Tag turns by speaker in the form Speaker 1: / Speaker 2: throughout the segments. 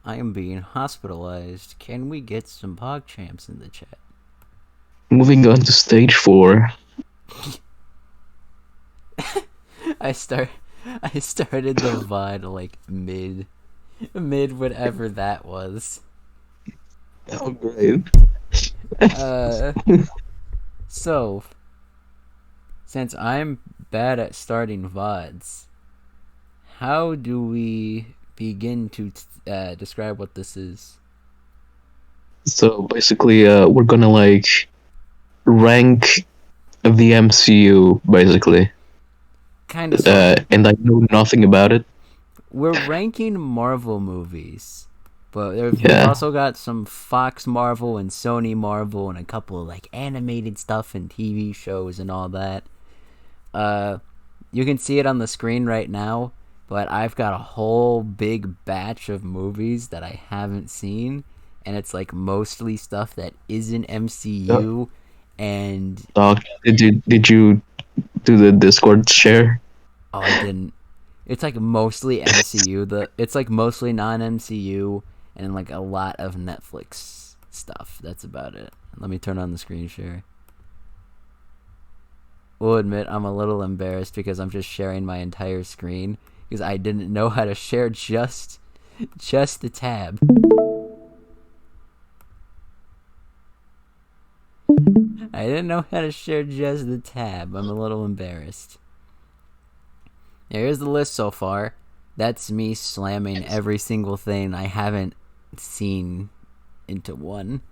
Speaker 1: I am being hospitalized. Can we get some PogChamps in the chat?
Speaker 2: Moving on to stage 4.
Speaker 1: I start. I started the VOD like mid whatever that was.
Speaker 2: Oh, great.
Speaker 1: Uh, so since I'm bad at starting VODs, how do we begin to describe what this is?
Speaker 2: So basically, we're gonna rank the MCU basically,
Speaker 1: Kind of, sort of.
Speaker 2: and I know nothing about it.
Speaker 1: We're ranking Marvel movies, but we've
Speaker 2: Yeah,
Speaker 1: also got some Fox Marvel and Sony Marvel and a couple of like animated stuff and TV shows and all that. Uh, you can see it on the screen right now, but I've got a whole big batch of movies that I haven't seen, and it's like mostly stuff that isn't MCU. And
Speaker 2: Doc, did you do the Discord share?
Speaker 1: oh, I didn't. It's like mostly MCU. It's like mostly non MCU and like a lot of Netflix stuff. That's about it. Let me turn on the screen share. Will admit I'm a little embarrassed because I'm just sharing my entire screen because I didn't know how to share just the tab. I didn't know how to share just the tab. I'm a little embarrassed. Here's the list so far. That's me slamming every single thing I haven't seen into one.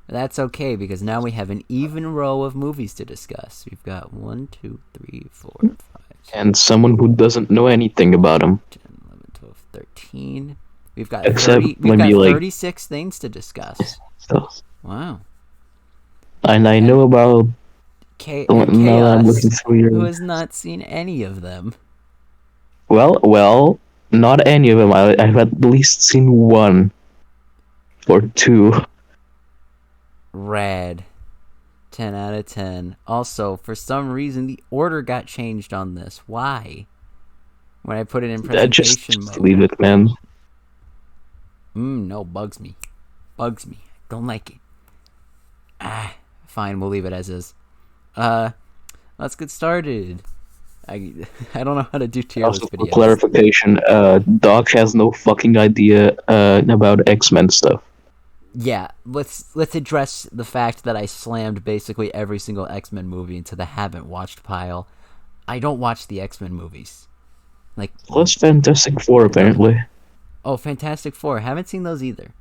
Speaker 1: But that's okay because now we have an even row of movies to discuss. We've got 1, 2, 3, 4, 5, 6,
Speaker 2: And someone who doesn't know anything about him,
Speaker 1: 10, 11, 12, 13. We've got
Speaker 2: except
Speaker 1: 30. We've
Speaker 2: maybe
Speaker 1: got
Speaker 2: like.
Speaker 1: 36 things to discuss.
Speaker 2: So,
Speaker 1: Wow.
Speaker 2: and I know
Speaker 1: And
Speaker 2: about. Now that I'm looking
Speaker 1: Chaos,
Speaker 2: through
Speaker 1: who
Speaker 2: your.
Speaker 1: has not seen any of them.
Speaker 2: Well, not any of them. I've at least seen one or two.
Speaker 1: Rad. 10 out of 10. Also, for some reason, the order got changed on this. Why? When I put it in presentation
Speaker 2: Just
Speaker 1: mode.
Speaker 2: leave it, man.
Speaker 1: No, bugs me. Bugs me. Don't like it. Fine, we'll leave it as is. Uh, let's get started. I I don't know how to do tier
Speaker 2: Also,
Speaker 1: list
Speaker 2: for
Speaker 1: videos.
Speaker 2: clarification, Doc has no fucking idea about X-Men stuff.
Speaker 1: Yeah, let's address the fact that I slammed basically every single X-Men movie into the haven't watched pile. I don't watch the X-Men movies. Like,
Speaker 2: Plus Fantastic Four, apparently.
Speaker 1: oh, Fantastic Four. Haven't seen those either.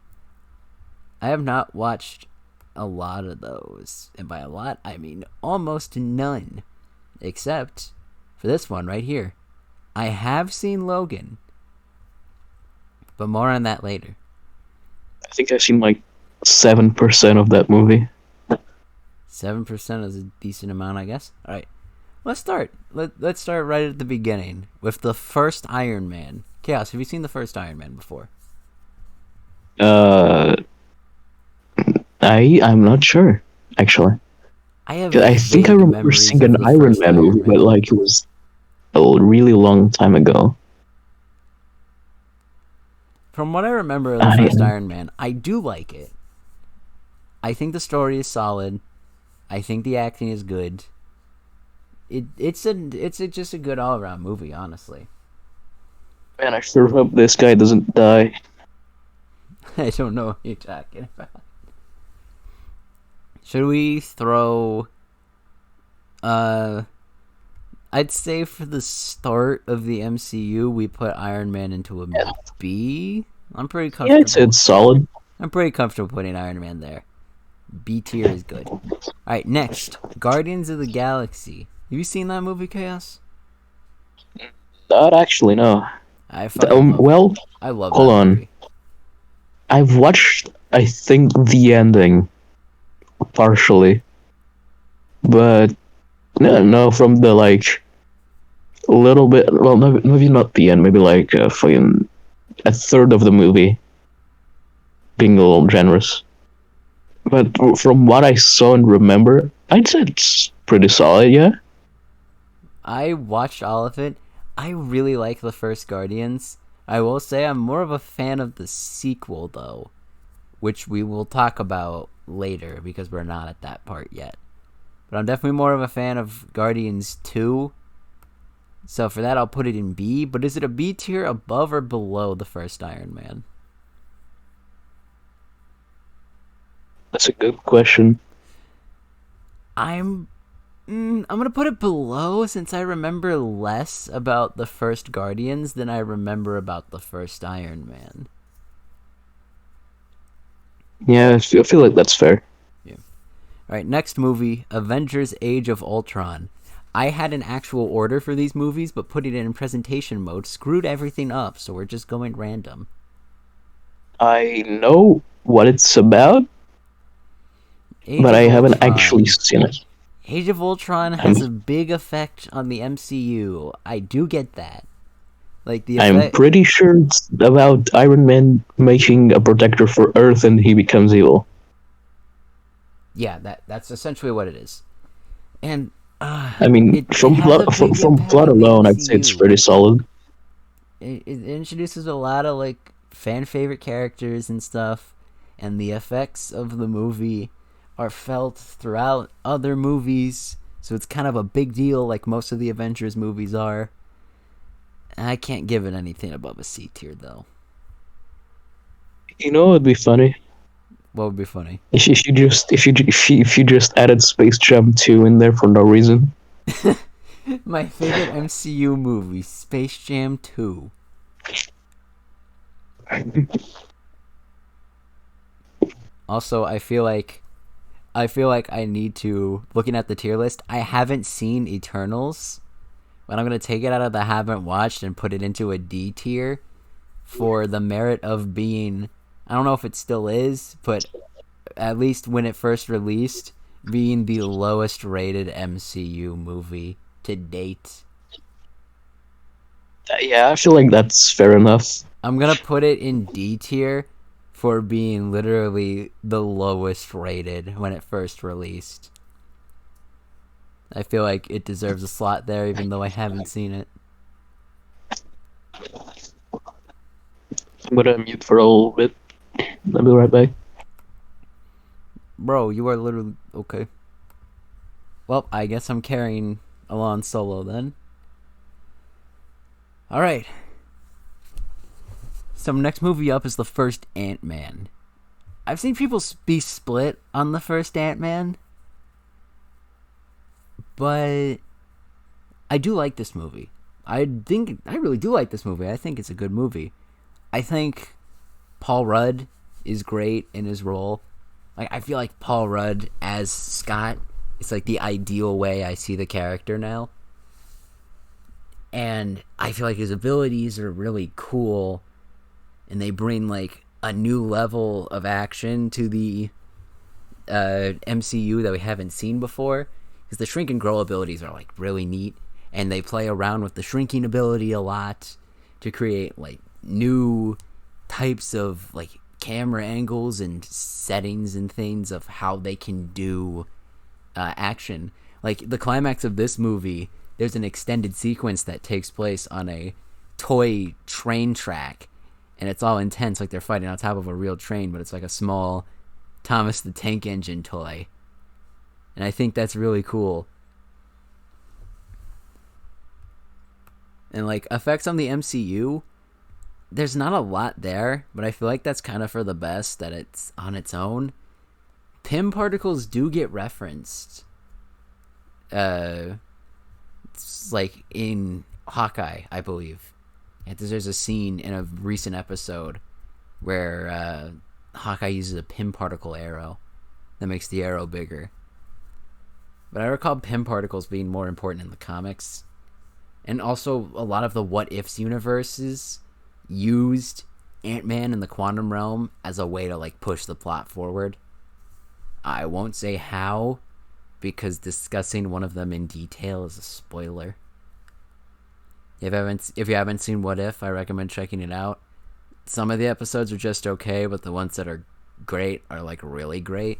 Speaker 1: I have not watched a lot of those. And by a lot, I mean almost none. Except for this one right here. I have seen Logan. But more on that later.
Speaker 2: I think I've seen like 7% of that movie.
Speaker 1: 7% is a decent amount, I guess. Alright. Let's start. Let's start right at the beginning with the first Iron Man. Chaos, have you seen the first Iron Man before?
Speaker 2: Uh, I'm not sure actually.
Speaker 1: I have
Speaker 2: 'Cause I think I
Speaker 1: vague
Speaker 2: remember
Speaker 1: memories
Speaker 2: seeing
Speaker 1: of
Speaker 2: an
Speaker 1: the
Speaker 2: Iron
Speaker 1: first
Speaker 2: Man movie,
Speaker 1: Iron
Speaker 2: but
Speaker 1: Man.
Speaker 2: like it was a really long time ago.
Speaker 1: From what I remember of the
Speaker 2: I
Speaker 1: first Iron Man, I do like it. I think the story is solid. I think the acting is good. Just a good all around movie, honestly.
Speaker 2: Man, I sure hope this guy doesn't die.
Speaker 1: I don't know what you're talking about. Should we throw uh I'd say for the start of the MCU we put Iron Man into a
Speaker 2: Yeah,
Speaker 1: B. I'm pretty
Speaker 2: yeah,
Speaker 1: comfortable.
Speaker 2: it's solid.
Speaker 1: I'm pretty comfortable putting Iron Man there. B tier is good. Alright, next. Guardians of the Galaxy. Have you seen that movie, Chaos?
Speaker 2: Not actually, no.
Speaker 1: I fucking love
Speaker 2: Well,
Speaker 1: I love
Speaker 2: hold
Speaker 1: that
Speaker 2: on.
Speaker 1: movie.
Speaker 2: I've watched, I think, the ending partially, but no, from the like a little bit. Well, maybe not the end. Maybe like fucking a third of the movie, being a little generous. But from what I saw and remember, I'd say it's pretty solid. Yeah.
Speaker 1: I watched all of it. I really like the first Guardians. I will say I'm more of a fan of the sequel, though, which we will talk about later because we're not at that part yet. But I'm definitely more of a fan of Guardians 2. So for that, I'll put it in B. But is it a B tier above or below the first Iron Man?
Speaker 2: That's a good question.
Speaker 1: I'm gonna put it below since I remember less about the first Guardians than I remember about the first Iron Man.
Speaker 2: Yeah, I feel like that's fair.
Speaker 1: Yeah. All right, next movie, Avengers Age of Ultron. I had an actual order for these movies, but putting it in presentation mode screwed everything up, so we're just going random.
Speaker 2: I know what it's about, but I haven't actually seen it.
Speaker 1: Age of Ultron has a big effect on the MCU. I do get that. Like the effect.
Speaker 2: I'm pretty sure it's about Iron Man making a protector for Earth and he becomes evil.
Speaker 1: Yeah, that's essentially what it is. And
Speaker 2: I mean, from plot alone, I'd say it's pretty solid.
Speaker 1: It introduces a lot of like fan favorite characters and stuff, and the effects of the movie are felt throughout other movies, so it's kind of a big deal like most of the Avengers movies are. I can't give it anything above a C tier though.
Speaker 2: You know what would be funny?
Speaker 1: What would be funny?
Speaker 2: If you just added Space Jam 2 in there for no reason.
Speaker 1: My favorite MCU movie, Space Jam 2. Also, I feel like I need to, looking at the tier list, I haven't seen Eternals, but I'm going to take it out of the haven't watched and put it into a D tier for the merit of being, I don't know if it still is, but at least when it first released, being the lowest rated MCU movie to date.
Speaker 2: Yeah, I feel like that's fair enough.
Speaker 1: I'm going to put it in D tier for being literally the lowest rated when it first released. I feel like it deserves a slot there even though I haven't seen it.
Speaker 2: I'm gonna mute for a little bit. I'll be right back.
Speaker 1: Bro, you are literally... Okay. Well, I guess I'm carrying along solo then. Alright. So next movie up is the first Ant-Man. I've seen people be split on the first Ant-Man, but I do like this movie. I really do like this movie. I think it's a good movie. I think Paul Rudd is great in his role. Like, I feel like Paul Rudd as Scott is like the ideal way I see the character now. And I feel like his abilities are really cool, and they bring like a new level of action to the MCU that we haven't seen before. Because the shrink and grow abilities are like really neat, and they play around with the shrinking ability a lot to create like new types of like camera angles and settings and things of how they can do action. Like the climax of this movie, there's an extended sequence that takes place on a toy train track, and it's all intense, like they're fighting on top of a real train, but it's like a small Thomas the Tank Engine toy. And I think that's really cool. And like effects on the MCU, there's not a lot there, but I feel like that's kind of for the best that it's on its own. Pym particles do get referenced. It's like in Hawkeye, I believe. And there's a scene in a recent episode where Hawkeye uses a Pym particle arrow that makes the arrow bigger. But I recall Pym particles being more important in the comics. And also a lot of the What Ifs universes used Ant-Man in the quantum realm as a way to like push the plot forward. I won't say how, because discussing one of them in detail is a spoiler. If you haven't seen What If, I recommend checking it out. Some of the episodes are just okay, but the ones that are great are like really great.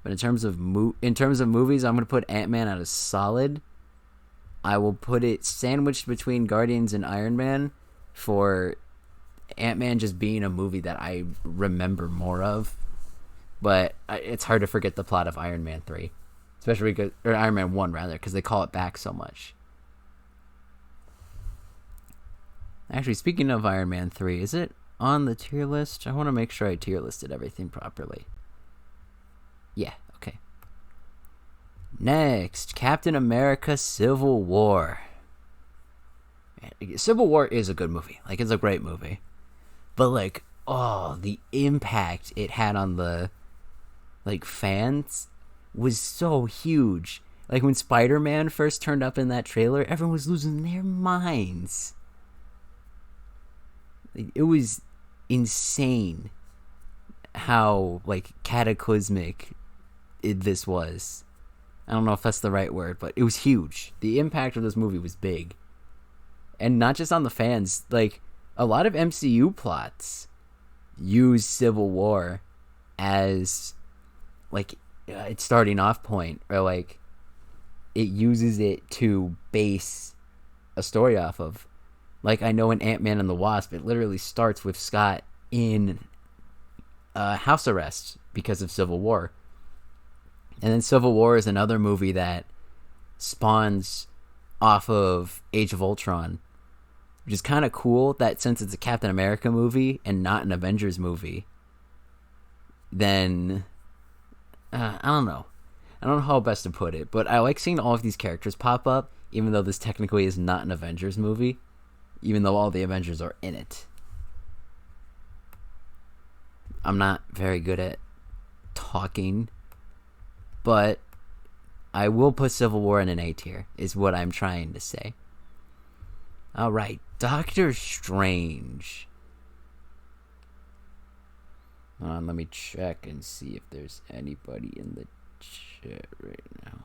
Speaker 1: But in terms of movies, I'm gonna put Ant-Man at a solid. I will put it sandwiched between Guardians and Iron Man for Ant-Man just being a movie that I remember more of. But it's hard to forget the plot of Iron Man 3. Especially because, or Iron Man 1 rather, because they call it back so much. Actually, speaking of Iron Man 3, is it on the tier list? I want to make sure I tier listed everything properly. Yeah, okay. Next, Captain America Civil War. Civil War is a good movie. Like, it's a great movie. But, like, the impact it had on the, like, fans was so huge. Like, when Spider-Man first turned up in that trailer, everyone was losing their minds. It was insane how, like, cataclysmic this was. I don't know if that's the right word, but it was huge. The impact of this movie was big. And not just on the fans. Like, a lot of MCU plots use Civil War as, like, its starting off point. Or, like, it uses it to base a story off of. Like, I know in Ant-Man and the Wasp, it literally starts with Scott in house arrest because of Civil War. And then Civil War is another movie that spawns off of Age of Ultron, which is kind of cool that since it's a Captain America movie and not an Avengers movie, then I don't know. I don't know how best to put it, but I like seeing all of these characters pop up, even though this technically is not an Avengers movie, even though all the Avengers are in it. I'm not very good at talking, but I will put Civil War in an A tier, is what I'm trying to say. Alright, Doctor Strange. Hold on, let me check and see if there's anybody in the chat right now.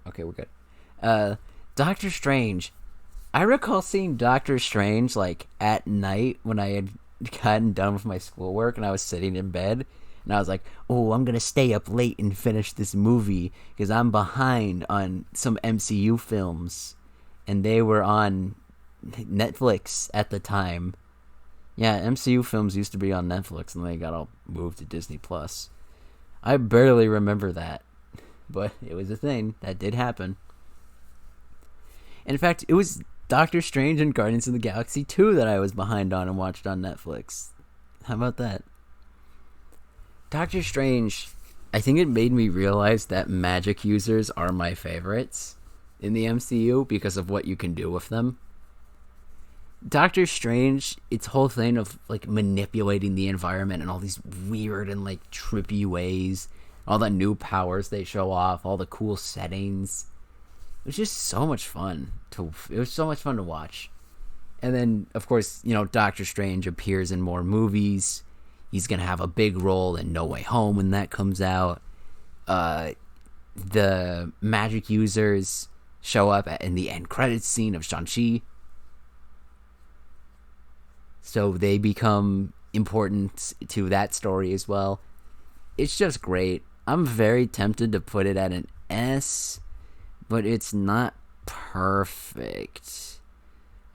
Speaker 1: Okay, we're good. Doctor Strange. I recall seeing Doctor Strange, like, at night when I had gotten done with my schoolwork and I was sitting in bed. And I was like, oh, I'm going to stay up late and finish this movie because I'm behind on some MCU films. And they were on Netflix at the time. Yeah, MCU films used to be on Netflix and they got all moved to Disney+. I barely remember that. But it was a thing. That did happen. In fact, it was Doctor Strange and Guardians of the Galaxy 2 that I was behind on and watched on Netflix. How about that? Doctor Strange, I think it made me realize that magic users are my favorites in the MCU because of what you can do with them. Doctor Strange, its whole thing of, like, manipulating the environment in all these weird and, like, trippy ways, all the new powers they show off, all the cool settings. It was just so much fun to watch. And then, of course, you know, Doctor Strange appears in more movies. He's going to have a big role in No Way Home when that comes out. The magic users show up in the end credits scene of Shang-Chi. So they become important to that story as well. It's just great. I'm very tempted to put it at an S, but it's not perfect.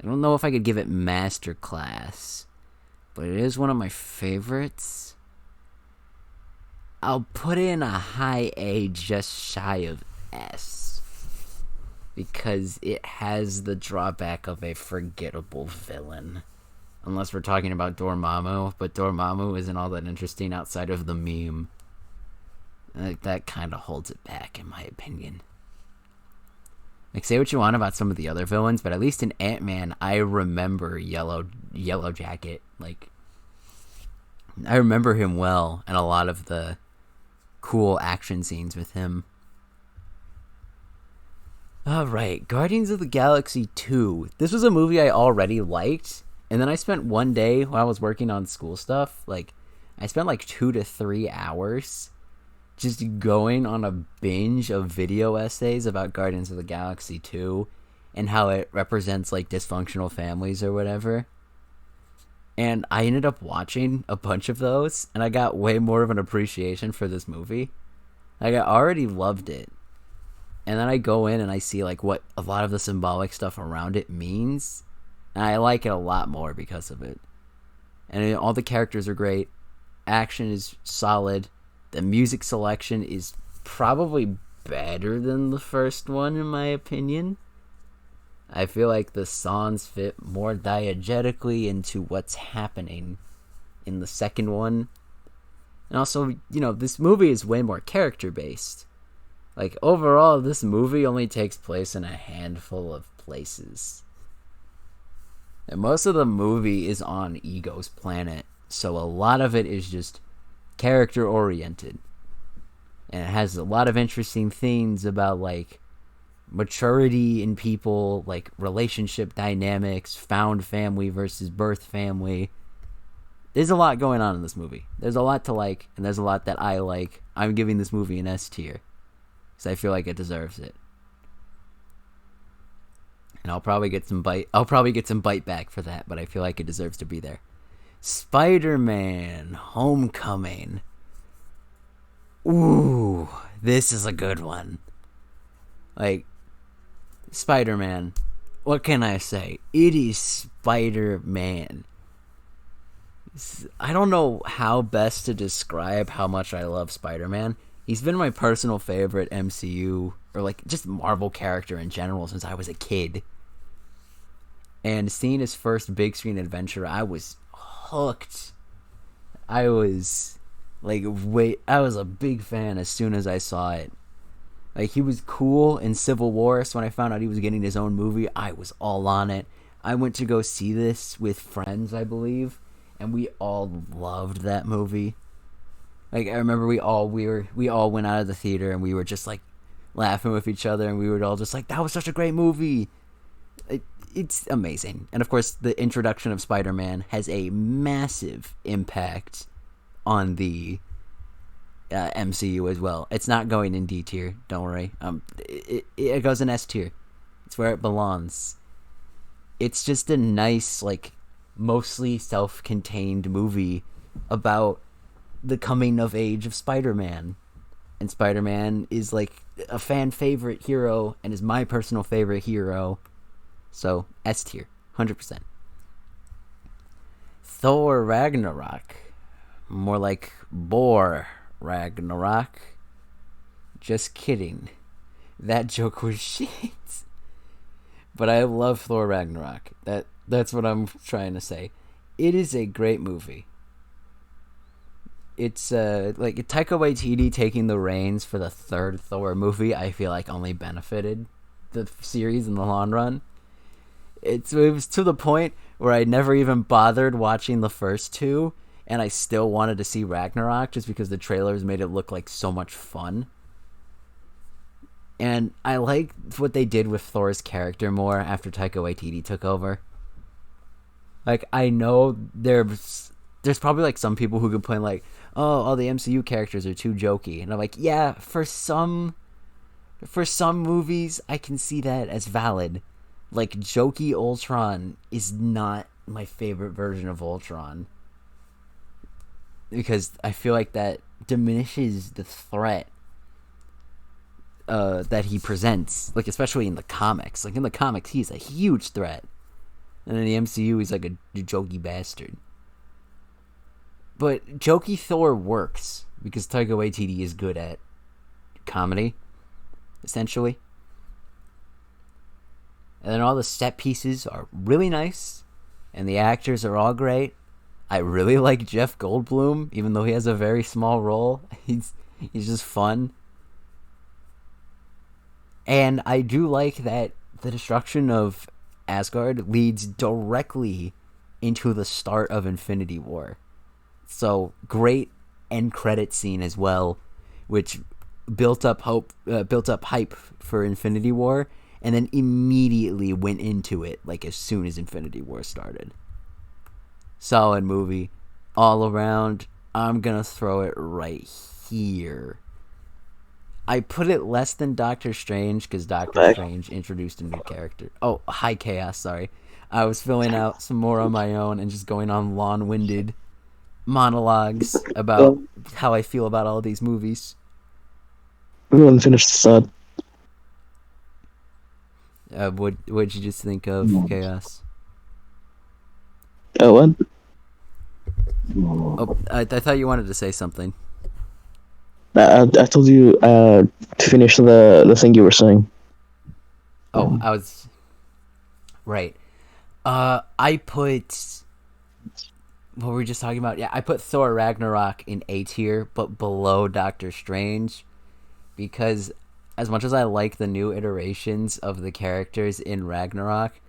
Speaker 1: I don't know if I could give it masterclass, but it is one of my favorites. I'll put it in a high A, just shy of S, because it has the drawback of a forgettable villain. Unless we're talking about Dormammu, but Dormammu isn't all that interesting outside of the meme. Like, that kind of holds it back, in my opinion. Like, say what you want about some of the other villains, but at least in Ant-Man, I remember Yellow Jacket. Like, I remember him well, and a lot of the cool action scenes with him. Alright, Guardians of the Galaxy 2. This was a movie I already liked, and then I spent one day while I was working on school stuff, like, I spent like 2 to 3 hours just going on a binge of video essays about Guardians of the Galaxy 2 and how it represents, like, dysfunctional families or whatever. And I ended up watching a bunch of those, and I got way more of an appreciation for this movie. Like, I already loved it. And then I go in and I see, like, what a lot of the symbolic stuff around it means. And I like it a lot more because of it. And all the characters are great. Action is solid. The music selection is probably better than the first one, in my opinion. I feel like the songs fit more diegetically into what's happening in the second one. And also, this movie is way more character-based. Like, overall, this movie only takes place in a handful of places. And most of the movie is on Ego's planet, so a lot of it is just character-oriented. And it has a lot of interesting things about, like, maturity in people, like relationship dynamics, found family versus birth family. There's a lot going on in this movie. There's a lot to like, and there's a lot that I like. I'm giving this movie an S tier because I feel like it deserves it. And I'll probably get some bite back for that, but I feel like it deserves to be there. Spider-Man Homecoming. Ooh, this is a good one. Like, Spider-Man, what can I say? It is Spider-Man. I don't know how best to describe how much I love Spider-Man. He's been my personal favorite MCU, or like just Marvel character in general, since I was a kid. And seeing his first big screen adventure, I was hooked. I was a big fan as soon as I saw it. Like, he was cool in Civil War, so when I found out he was getting his own movie, I was all on it. I went to go see this with friends, I believe, and we all loved that movie. Like, I remember we all went out of the theater, and we were just, like, laughing with each other, and we were all just like, that was such a great movie! It's amazing. And, of course, the introduction of Spider-Man has a massive impact on the MCU as well. It's not going in D tier, don't worry. It goes in S tier. It's where it belongs. It's just a nice, like, mostly self-contained movie about the coming of age of Spider-Man. And Spider-Man is, like, a fan favorite hero and is my personal favorite hero. So, S tier, 100%. Thor Ragnarok. More like Boar Ragnarok. Just kidding. That joke was shit. But I love Thor Ragnarok. That's what I'm trying to say. It is a great movie. It's like Taika Waititi taking the reins for the third Thor movie, I feel like only benefited the series in the long run. It was to the point where I never even bothered watching the first two, and I still wanted to see Ragnarok just because the trailers made it look like so much fun. And I like what they did with Thor's character more after Taika Waititi took over. Like, I know there's probably like some people who complain like, oh, all the MCU characters are too jokey. And I'm like, yeah, for some movies, I can see that as valid. Like, jokey Ultron is not my favorite version of Ultron. Because I feel like that diminishes the threat that he presents. Like, especially in the comics. Like, in the comics, he's a huge threat. And in the MCU, he's like a jokey bastard. But jokey Thor works because Taika Waititi is good at comedy, essentially. And then all the set pieces are really nice, and the actors are all great. I really like Jeff Goldblum, even though he has a very small role. He's just fun. And I do like that the destruction of Asgard leads directly into the start of Infinity War. So, great end credit scene as well, which built up hype for Infinity War, and then immediately went into it, like, as soon as Infinity War started. Solid movie. All around. I'm gonna throw it right here. I put it less than Doctor Strange, because Doctor Strange introduced a new character. Oh, hi, Chaos, sorry. I was filling out some more on my own and just going on long-winded monologues about how I feel about all these movies.
Speaker 2: We haven't finished the thought.
Speaker 1: What'd you just think of, Chaos?
Speaker 2: Oh, what?
Speaker 1: Oh, I thought you wanted to say something.
Speaker 2: I told you to finish the thing you were saying.
Speaker 1: Oh, I was right. I put what were we just talking about? Yeah, I put Thor Ragnarok in A tier, but below Doctor Strange, because as much as I like the new iterations of the characters in Ragnarok,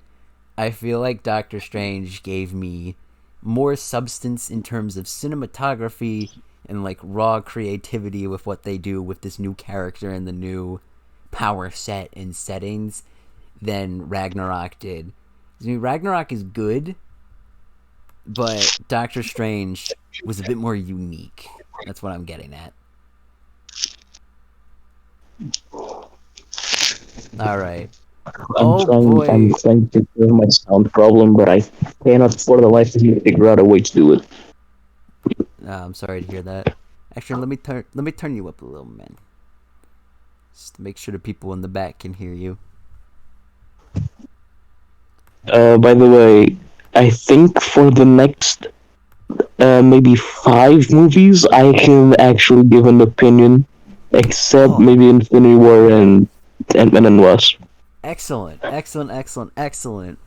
Speaker 1: I feel like Doctor Strange gave me more substance in terms of cinematography and like raw creativity with what they do with this new character and the new power set and settings than Ragnarok did. I mean, Ragnarok is good, but Doctor Strange was a bit more unique. That's what I'm getting at. All right. Oh
Speaker 2: I'm
Speaker 1: boy.
Speaker 2: trying to cure my sound problem, but I cannot for the life of me figure out a way to do it.
Speaker 1: I'm sorry to hear that. Actually, let me turn you up a little, man. Just to make sure the people in the back can hear you.
Speaker 2: By the way, I think for the next maybe 5 movies, I can actually give an opinion, except
Speaker 1: Oh,
Speaker 2: maybe Infinity War and Ant-Man and Wasp.
Speaker 1: excellent, excellent, excellent, excellent.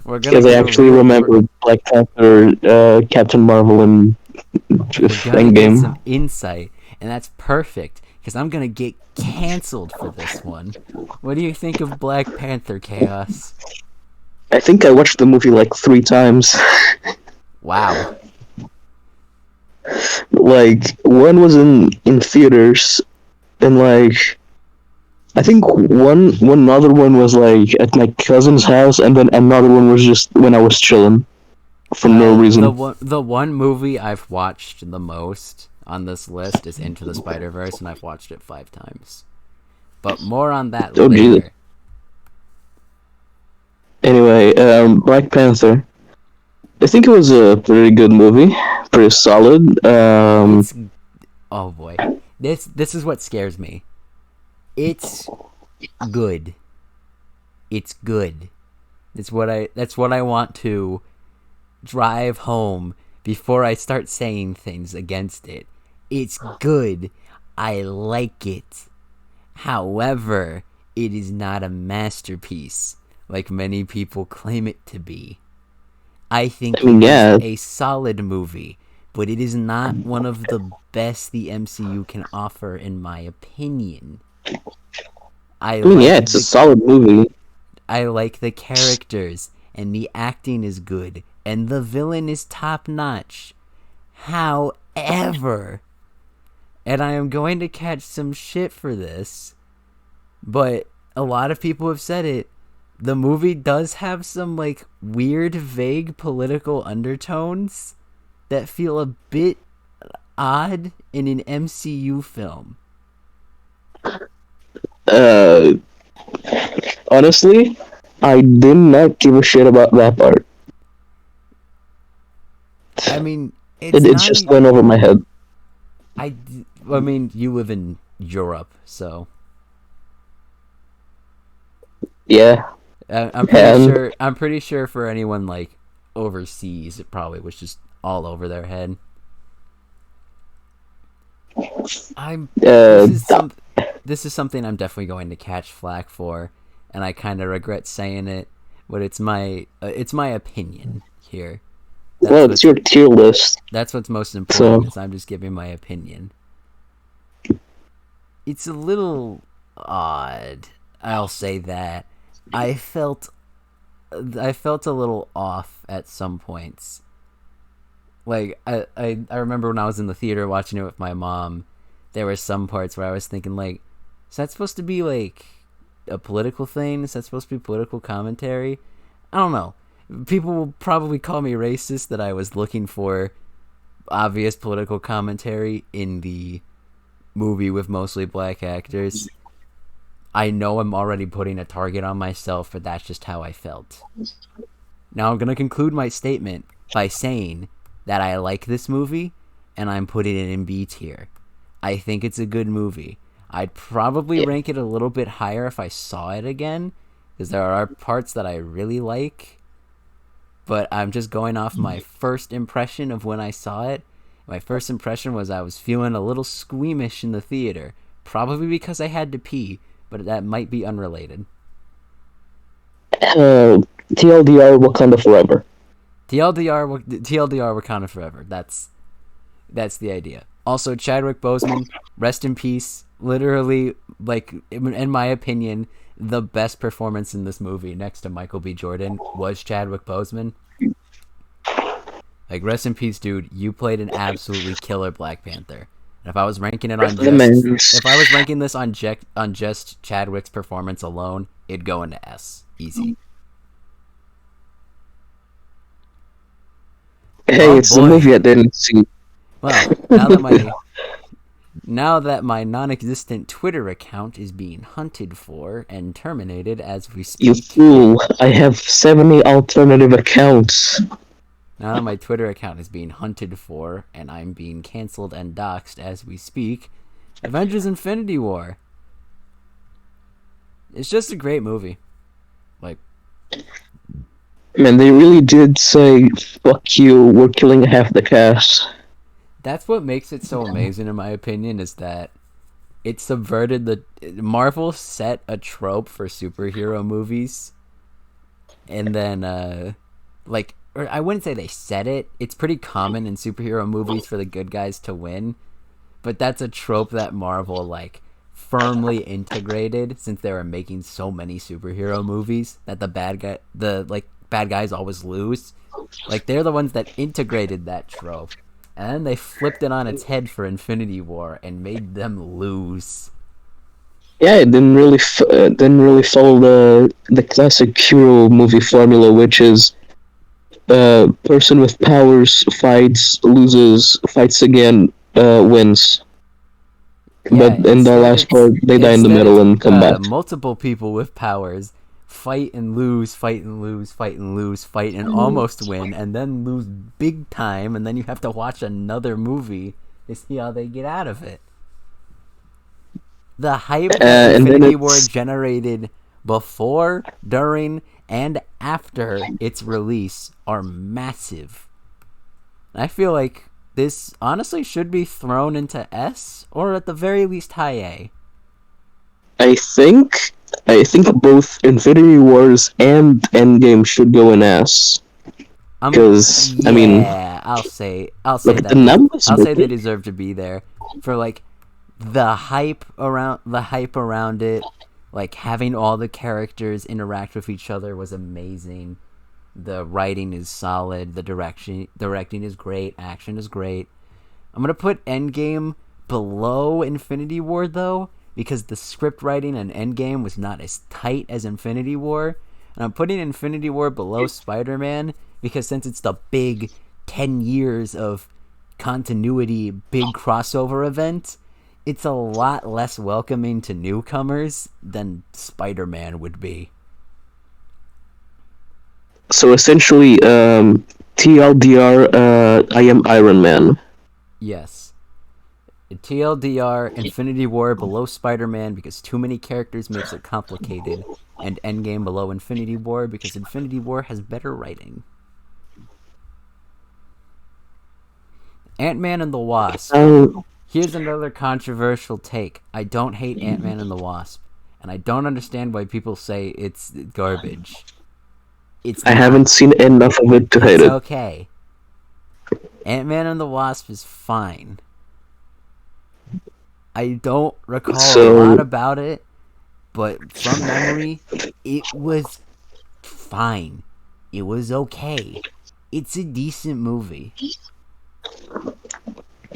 Speaker 1: We're gonna
Speaker 2: Because I
Speaker 1: get a
Speaker 2: actually
Speaker 1: real
Speaker 2: remember Black Panther, Captain Marvel, and
Speaker 1: we're gonna get some
Speaker 2: Endgame.
Speaker 1: insight, and that's perfect because I'm gonna get canceled for this one. What do you think of Black Panther Chaos?
Speaker 2: I think I watched the movie like 3 times.
Speaker 1: Wow.
Speaker 2: Like one was in theaters, and like I think one other one was like at my cousin's house, and then another one was just when I was chilling for no
Speaker 1: The
Speaker 2: reason.
Speaker 1: one movie I've watched the most on this list is Into the Spider-Verse, and I've watched it 5 times. But more on that
Speaker 2: Oh Jesus.
Speaker 1: later.
Speaker 2: Anyway, Black Panther. I think it was a pretty good movie, pretty solid.
Speaker 1: It's oh boy, this is what scares me. It's good. It's good. That's what I want to drive home before I start saying things against it. It's good. I like it. However, it is not a masterpiece like many people claim it to be. I
Speaker 2: I
Speaker 1: think it
Speaker 2: mean,
Speaker 1: is
Speaker 2: yeah.
Speaker 1: a solid movie, but it is not one of the best the MCU can offer, in my opinion. I
Speaker 2: I mean, yeah.
Speaker 1: like
Speaker 2: It's a
Speaker 1: the
Speaker 2: solid movie.
Speaker 1: I like the characters, and the acting is good, and the villain is top notch. However, and I am going to catch some shit for this, but a lot of people have said it. The movie does have some like weird, vague political undertones that feel a bit odd in an MCU film.
Speaker 2: Uh, Honestly, I did not give a shit about that part.
Speaker 1: I mean, it's
Speaker 2: It
Speaker 1: not.
Speaker 2: just went over my head.
Speaker 1: I, I mean, you live in Europe, so
Speaker 2: Yeah,
Speaker 1: I'm pretty
Speaker 2: and
Speaker 1: sure. I'm pretty sure for anyone like overseas, it probably was just all over their head. I'm. This
Speaker 2: uh,
Speaker 1: is some. This is something I'm definitely going to catch flack for, and I kind of regret saying it, but it's my opinion here. That's
Speaker 2: well, it's
Speaker 1: what's
Speaker 2: your tier list,
Speaker 1: that's what's most
Speaker 2: so
Speaker 1: important. Is I'm just giving my opinion. It's a little odd. I'll say that. I felt I felt a little off at some points. Like I remember when I was in the theater watching it with my mom, there were some parts where I was thinking like, is that supposed to be like a political thing? Is that supposed to be political commentary? I don't know. People will probably call me racist that I was looking for obvious political commentary in the movie with mostly black actors. I know I'm already putting a target on myself, but that's just how I felt. Now I'm going to conclude my statement by saying that I like this movie and I'm putting it in B tier. I think it's a good movie. I'd probably
Speaker 2: yeah.
Speaker 1: rank it a little bit higher if I saw it again, because there are parts that I really like. but I'm just going off my first impression of when I saw it. My first impression was I was feeling a little squeamish in the theater, probably because I had to pee, but that might be unrelated.
Speaker 2: TLDR, Wakanda Forever.
Speaker 1: TLDR Wakanda Forever. That's the idea. Also, Chadwick Boseman, rest in peace. Literally, like, in my opinion, the best performance in this movie next to Michael B. Jordan was Chadwick Boseman. Like, rest in peace, dude. You played an absolutely killer Black Panther. And if I was ranking it on this on just Chadwick's performance alone, it'd go into S. Easy.
Speaker 2: Hey, it's the movie I didn't see.
Speaker 1: Well, now that my non-existent Twitter account is being hunted for and terminated as we speak.
Speaker 2: You fool! I have 70 alternative accounts.
Speaker 1: Now that my Twitter account is being hunted for and I'm being canceled and doxxed as we speak, Avengers Infinity War. It's just a great movie. Like,
Speaker 2: man, they really did say, fuck you, we're killing half the cast.
Speaker 1: That's what makes it so amazing, in my opinion, is that it subverted the... Marvel set a trope for superhero movies, and then, or I wouldn't say they set it. It's pretty common in superhero movies for the good guys to win, but that's a trope that Marvel, like, firmly integrated since they were making so many superhero movies that the bad guys always lose. Like, they're the ones that integrated that trope. And then they flipped it on its head for Infinity War and made them lose.
Speaker 2: Yeah, it didn't really follow the classic hero movie formula, which is person with powers fights, loses, fights again, wins.
Speaker 1: Yeah,
Speaker 2: but in the last part, they die in the middle and come back.
Speaker 1: Multiple people with powers fight and lose, fight and lose, fight and lose, fight and almost win, and then lose big time, and then you have to watch another movie to see how they get out of it. The hype that Infinity War generated before, during, and after its release are massive. I feel like this honestly should be thrown into S, or at the very least high A.
Speaker 2: I think both Infinity Wars and Endgame should go in S. Because
Speaker 1: I'll say they deserve to be there for like the hype around it, like having all the characters interact with each other was amazing. The writing is solid, the directing is great, action is great. I'm gonna put Endgame below Infinity War though, because the script writing in Endgame was not as tight as Infinity War. And I'm putting Infinity War below Spider-Man because since it's the big 10 years of continuity, big crossover event, it's a lot less welcoming to newcomers than Spider-Man would be.
Speaker 2: So essentially, TLDR, I am Iron Man.
Speaker 1: Yes. TLDR, Infinity War below Spider-Man because too many characters makes it complicated, and Endgame below Infinity War because Infinity War has better writing. Ant-Man and the Wasp. Here's another controversial take. I don't hate Ant-Man and the Wasp, and I don't understand why people say it's garbage.
Speaker 2: I haven't seen enough of it to hate it.
Speaker 1: It's okay. Ant-Man and the Wasp is fine. I don't recall a lot about it, but from memory, it was fine. It was okay. It's a decent movie.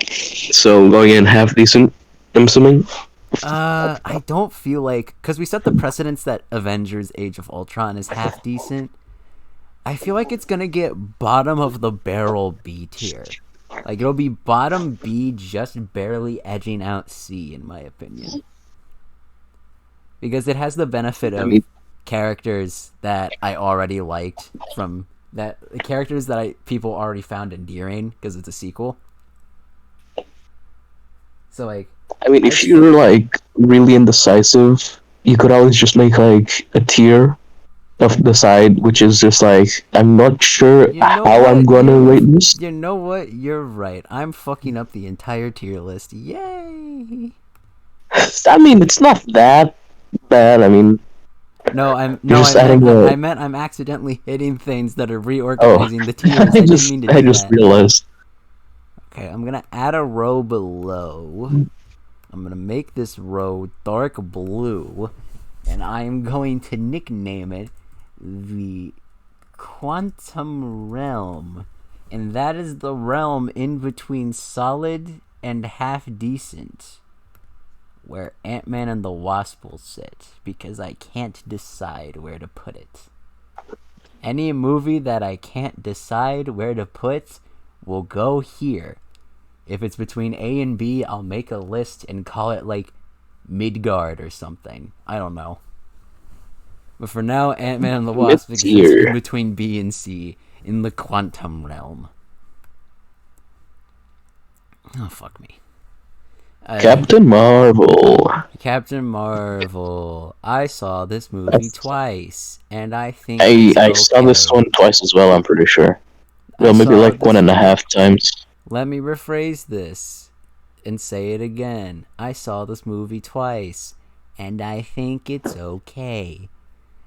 Speaker 2: So going in half decent, I'm assuming?
Speaker 1: I don't feel like... Because we set the precedence that Avengers Age of Ultron is half decent. I feel like it's gonna get bottom of the barrel B tier. Like, it'll be bottom B, just barely edging out C, in my opinion. Because it has the benefit of characters that I already liked from... characters that people already found endearing, because it's a sequel. So, like...
Speaker 2: if you're, really indecisive, you could always just make, a tier. of the side, which is just like I'm not sure
Speaker 1: You know
Speaker 2: how I'm
Speaker 1: what?
Speaker 2: gonna rate this.
Speaker 1: You know what? You're right. I'm fucking up the entire tier list. Yay!
Speaker 2: I mean, it's not that bad. I mean,
Speaker 1: No, I'm
Speaker 2: you're
Speaker 1: no,
Speaker 2: just adding
Speaker 1: I
Speaker 2: a.
Speaker 1: meant I'm accidentally hitting things that are
Speaker 2: Oh,
Speaker 1: reorganizing the tiers. I didn't mean to
Speaker 2: I
Speaker 1: do
Speaker 2: just
Speaker 1: that.
Speaker 2: realized.
Speaker 1: Okay, I'm gonna add a row below. I'm gonna make this row dark blue, and I'm going to nickname it the Quantum Realm. And that is the realm in between solid and half decent, where Ant-Man and the Wasp will sit, because I can't decide where to put it. Any movie that I can't decide where to put will go here. If it's between A and B, I'll make a list and call it like Midgard or something. I don't know. But for now, Ant-Man and the Wasp exists in
Speaker 2: Mid-tier.
Speaker 1: between B and C in the quantum realm. Oh, fuck me.
Speaker 2: Captain Marvel.
Speaker 1: Captain Marvel. I saw this movie twice, and I think
Speaker 2: I
Speaker 1: it's
Speaker 2: I saw this
Speaker 1: okay.
Speaker 2: one twice as well. I'm pretty sure.
Speaker 1: I
Speaker 2: Well, maybe
Speaker 1: saw
Speaker 2: like one
Speaker 1: this
Speaker 2: and a
Speaker 1: movie.
Speaker 2: half times.
Speaker 1: Let me rephrase this and say it again. I saw this movie twice, and I think it's okay.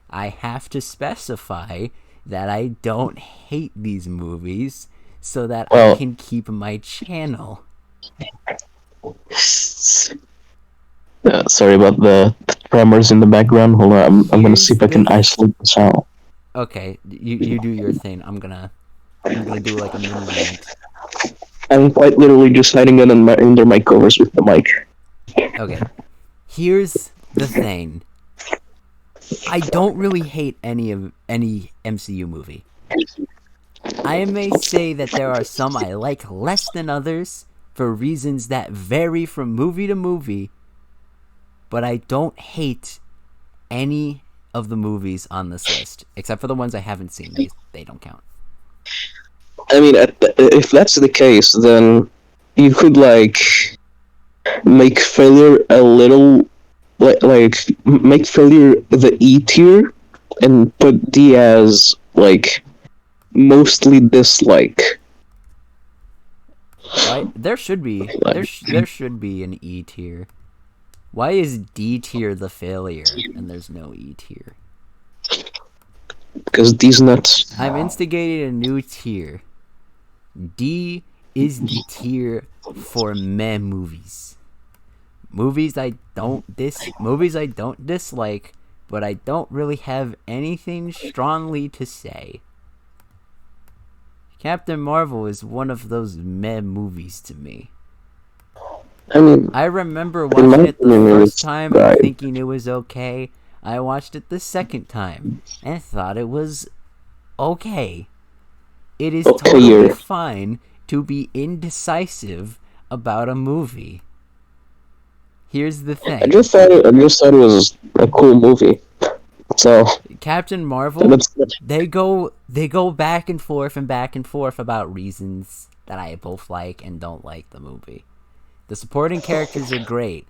Speaker 1: I have to specify that I don't hate these movies so that I
Speaker 2: Well,
Speaker 1: can keep my channel.
Speaker 2: sorry about the tremors in the background. Hold on, I'm gonna see
Speaker 1: Here's
Speaker 2: if I
Speaker 1: the
Speaker 2: can isolate the sound.
Speaker 1: Okay, you do your thing. I'm gonna do like a mini rant.
Speaker 2: I'm quite literally just hiding it under my covers with the mic.
Speaker 1: Okay. Here's the thing. I don't really hate any MCU movie. I may say that there are some I like less than others for reasons that vary from movie to movie, but I don't hate any of the movies on this list, except for the ones I haven't seen. They don't count.
Speaker 2: I mean, if that's the case, then you could like make failure a little make failure the E tier and put D as like mostly dislike.
Speaker 1: Why there should be
Speaker 2: Like,
Speaker 1: there should be an E tier. Why is D tier the failure and there's no E tier?
Speaker 2: because these nuts.
Speaker 1: I'm instigating a new tier. D is the tier for meh movies. Movies I don't dislike, but I don't really have anything strongly to say. Captain Marvel is one of those meh movies to me.
Speaker 2: I mean,
Speaker 1: I remember
Speaker 2: in my
Speaker 1: watching it the
Speaker 2: opinion, it
Speaker 1: first
Speaker 2: was
Speaker 1: time and
Speaker 2: right.
Speaker 1: thinking it was okay. I watched it the second time and thought it was okay. It is
Speaker 2: Okay,
Speaker 1: totally fine to be indecisive about a movie. Here's the thing.
Speaker 2: I just thought it was a cool movie. So
Speaker 1: Captain Marvel, they go back and forth about reasons that I both like and don't like the movie. The supporting characters are great.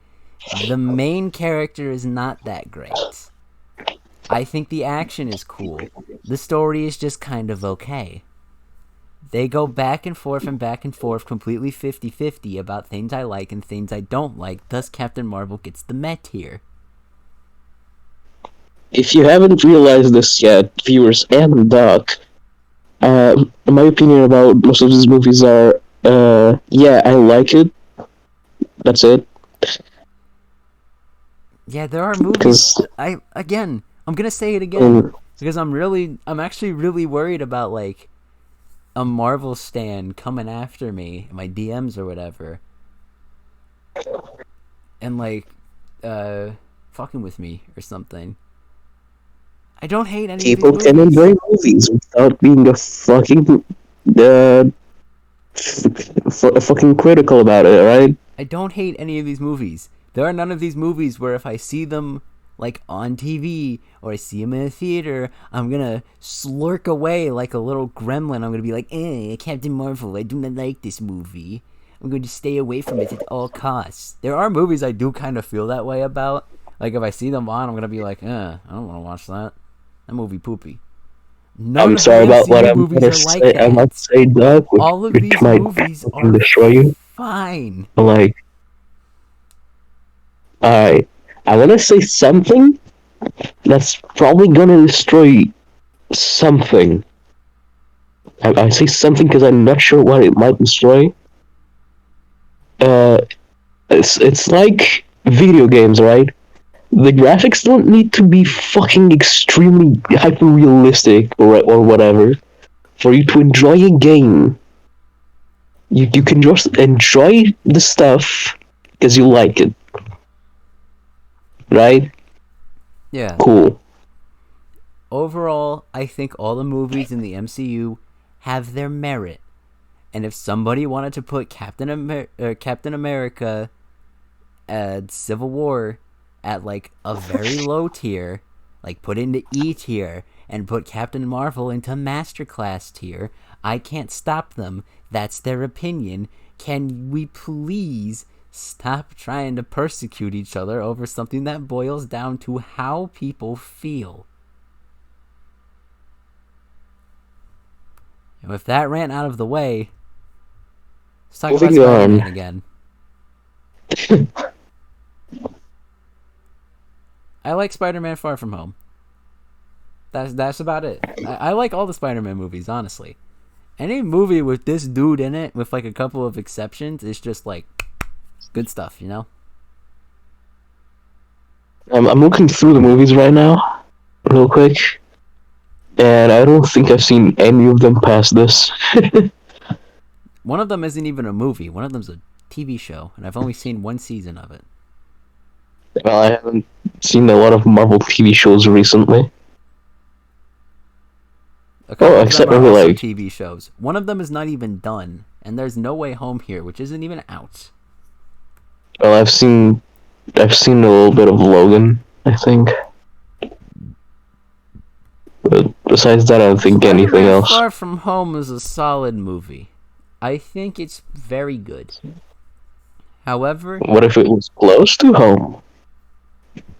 Speaker 1: The main character is not that great. I think the action is cool. The story is just kind of okay. They go back and forth completely 50-50 about things I like and things I don't like, thus Captain Marvel gets the meh tier.
Speaker 2: if you haven't realized this yet, viewers and Doc, my opinion about most of these movies are, yeah, I like it. That's it.
Speaker 1: Yeah, there are movies. I'm gonna say it again because I'm actually really worried about like a Marvel stan coming after me, my DMs or whatever, and like, fucking with me or something. I don't hate any
Speaker 2: people
Speaker 1: of these
Speaker 2: can
Speaker 1: movies.
Speaker 2: enjoy movies without being a fucking, uh, fucking critical about it, right?
Speaker 1: I don't hate any of these movies. There are none of these movies where if I see them like on TV or I see them in a theater, I'm gonna slurk away like a little gremlin. I'm gonna be like, Captain Marvel, I do not like this movie. I'm going to stay away from it at all costs. There are movies I do kind of feel that way about. Like if I see them on, I'm gonna be like, I don't want to watch that. That movie poopy. None
Speaker 2: I'm
Speaker 1: of the
Speaker 2: sorry about what
Speaker 1: MCU
Speaker 2: I'm
Speaker 1: movies
Speaker 2: gonna
Speaker 1: are like
Speaker 2: say. I
Speaker 1: that.
Speaker 2: might say, Doug,
Speaker 1: All of
Speaker 2: which
Speaker 1: these
Speaker 2: might
Speaker 1: movies
Speaker 2: fucking
Speaker 1: are
Speaker 2: destroy you.
Speaker 1: fine.
Speaker 2: But like, alright, I'm gonna say something that's probably gonna destroy something. I say something because I'm not sure what it might destroy. Uh, it's like video games, right? The graphics don't need to be fucking extremely hyper realistic or whatever for you to enjoy a game. You can just enjoy the stuff because you like it, right?
Speaker 1: Yeah.
Speaker 2: Cool.
Speaker 1: Overall, I think all the movies in the MCU have their merit. And if somebody wanted to put Captain America Civil War at like a very low tier, like put into E tier, and put Captain Marvel into Masterclass tier, I can't stop them. That's their opinion. Can we please stop trying to persecute each other over something that boils down to how people feel? And with that rant out of the way, let's talk about
Speaker 2: Moving
Speaker 1: Spider-Man
Speaker 2: on.
Speaker 1: again. I like Spider-Man Far From Home. That's about it. I like all the Spider-Man movies, honestly. Any movie with this dude in it, with like a couple of exceptions, is just like good stuff, you know?
Speaker 2: I'm looking through the movies right now, real quick, and I don't think I've seen any of them past this.
Speaker 1: One of them isn't even a movie. One of them's a TV show, and I've only seen one season of it.
Speaker 2: Well, I haven't seen a lot of Marvel TV shows recently.
Speaker 1: A couple of them
Speaker 2: Except
Speaker 1: are
Speaker 2: maybe
Speaker 1: also
Speaker 2: like,
Speaker 1: TV shows. One of them is not even done, and there's No Way Home here, which isn't even out.
Speaker 2: well, I've seen a little bit of Logan, I think. But besides that, I don't think anything
Speaker 1: Spider-Man
Speaker 2: else.
Speaker 1: Far From Home is a solid movie. I think it's very good. However,
Speaker 2: What if it was close to home?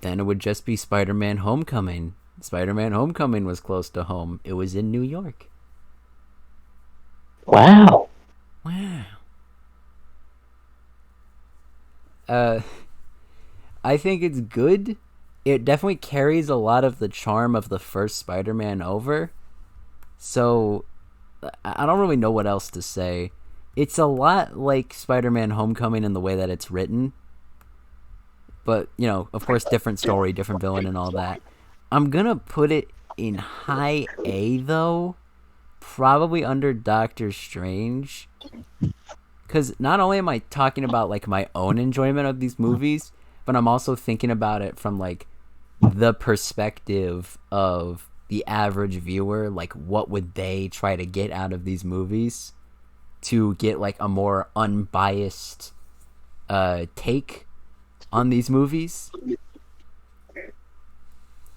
Speaker 1: then it would just be Spider-Man Homecoming. Spider-Man Homecoming was close to home. It was in New York.
Speaker 2: Wow.
Speaker 1: Wow. I think it's good. It definitely carries a lot of the charm of the first Spider-Man over. So, I don't really know what else to say. It's a lot like Spider-Man Homecoming in the way that it's written. But, you know, of course, different story, different villain, and all that. I'm gonna put it in high A, though. Probably under Doctor Strange. Because not only am I talking about, like, my own enjoyment of these movies, but I'm also thinking about it from, like, the perspective of the average viewer. Like, what would they try to get out of these movies to get, like, a more unbiased take on these movies?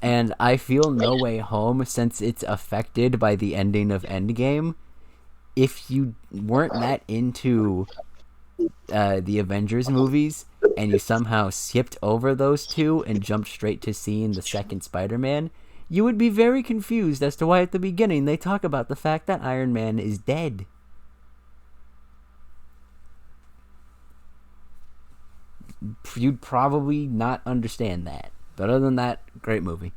Speaker 1: And I feel No Way Home, since it's affected by the ending of Endgame, if you weren't that into the Avengers movies and you somehow skipped over those two and jumped straight to seeing the second Spider-Man, you would be very confused as to why at the beginning they talk about the fact that Iron Man is dead. You'd probably not understand that. But other than that, great movie.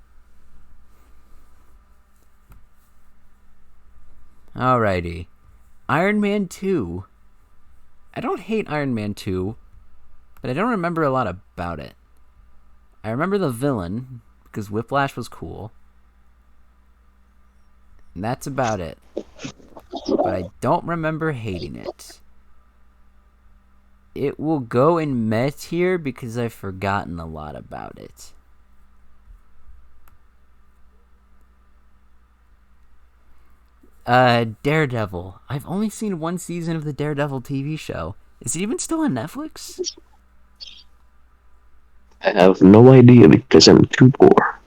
Speaker 1: Alrighty. Iron Man 2. I don't hate Iron Man 2, but I don't remember a lot about it. I remember the villain, because Whiplash was cool. And that's about it. But I don't remember hating it. It will go in meh tier because I've forgotten a lot about it. Daredevil. I've only seen one season of the Daredevil TV show. Is it even still on Netflix?
Speaker 2: I have no idea because I'm too poor.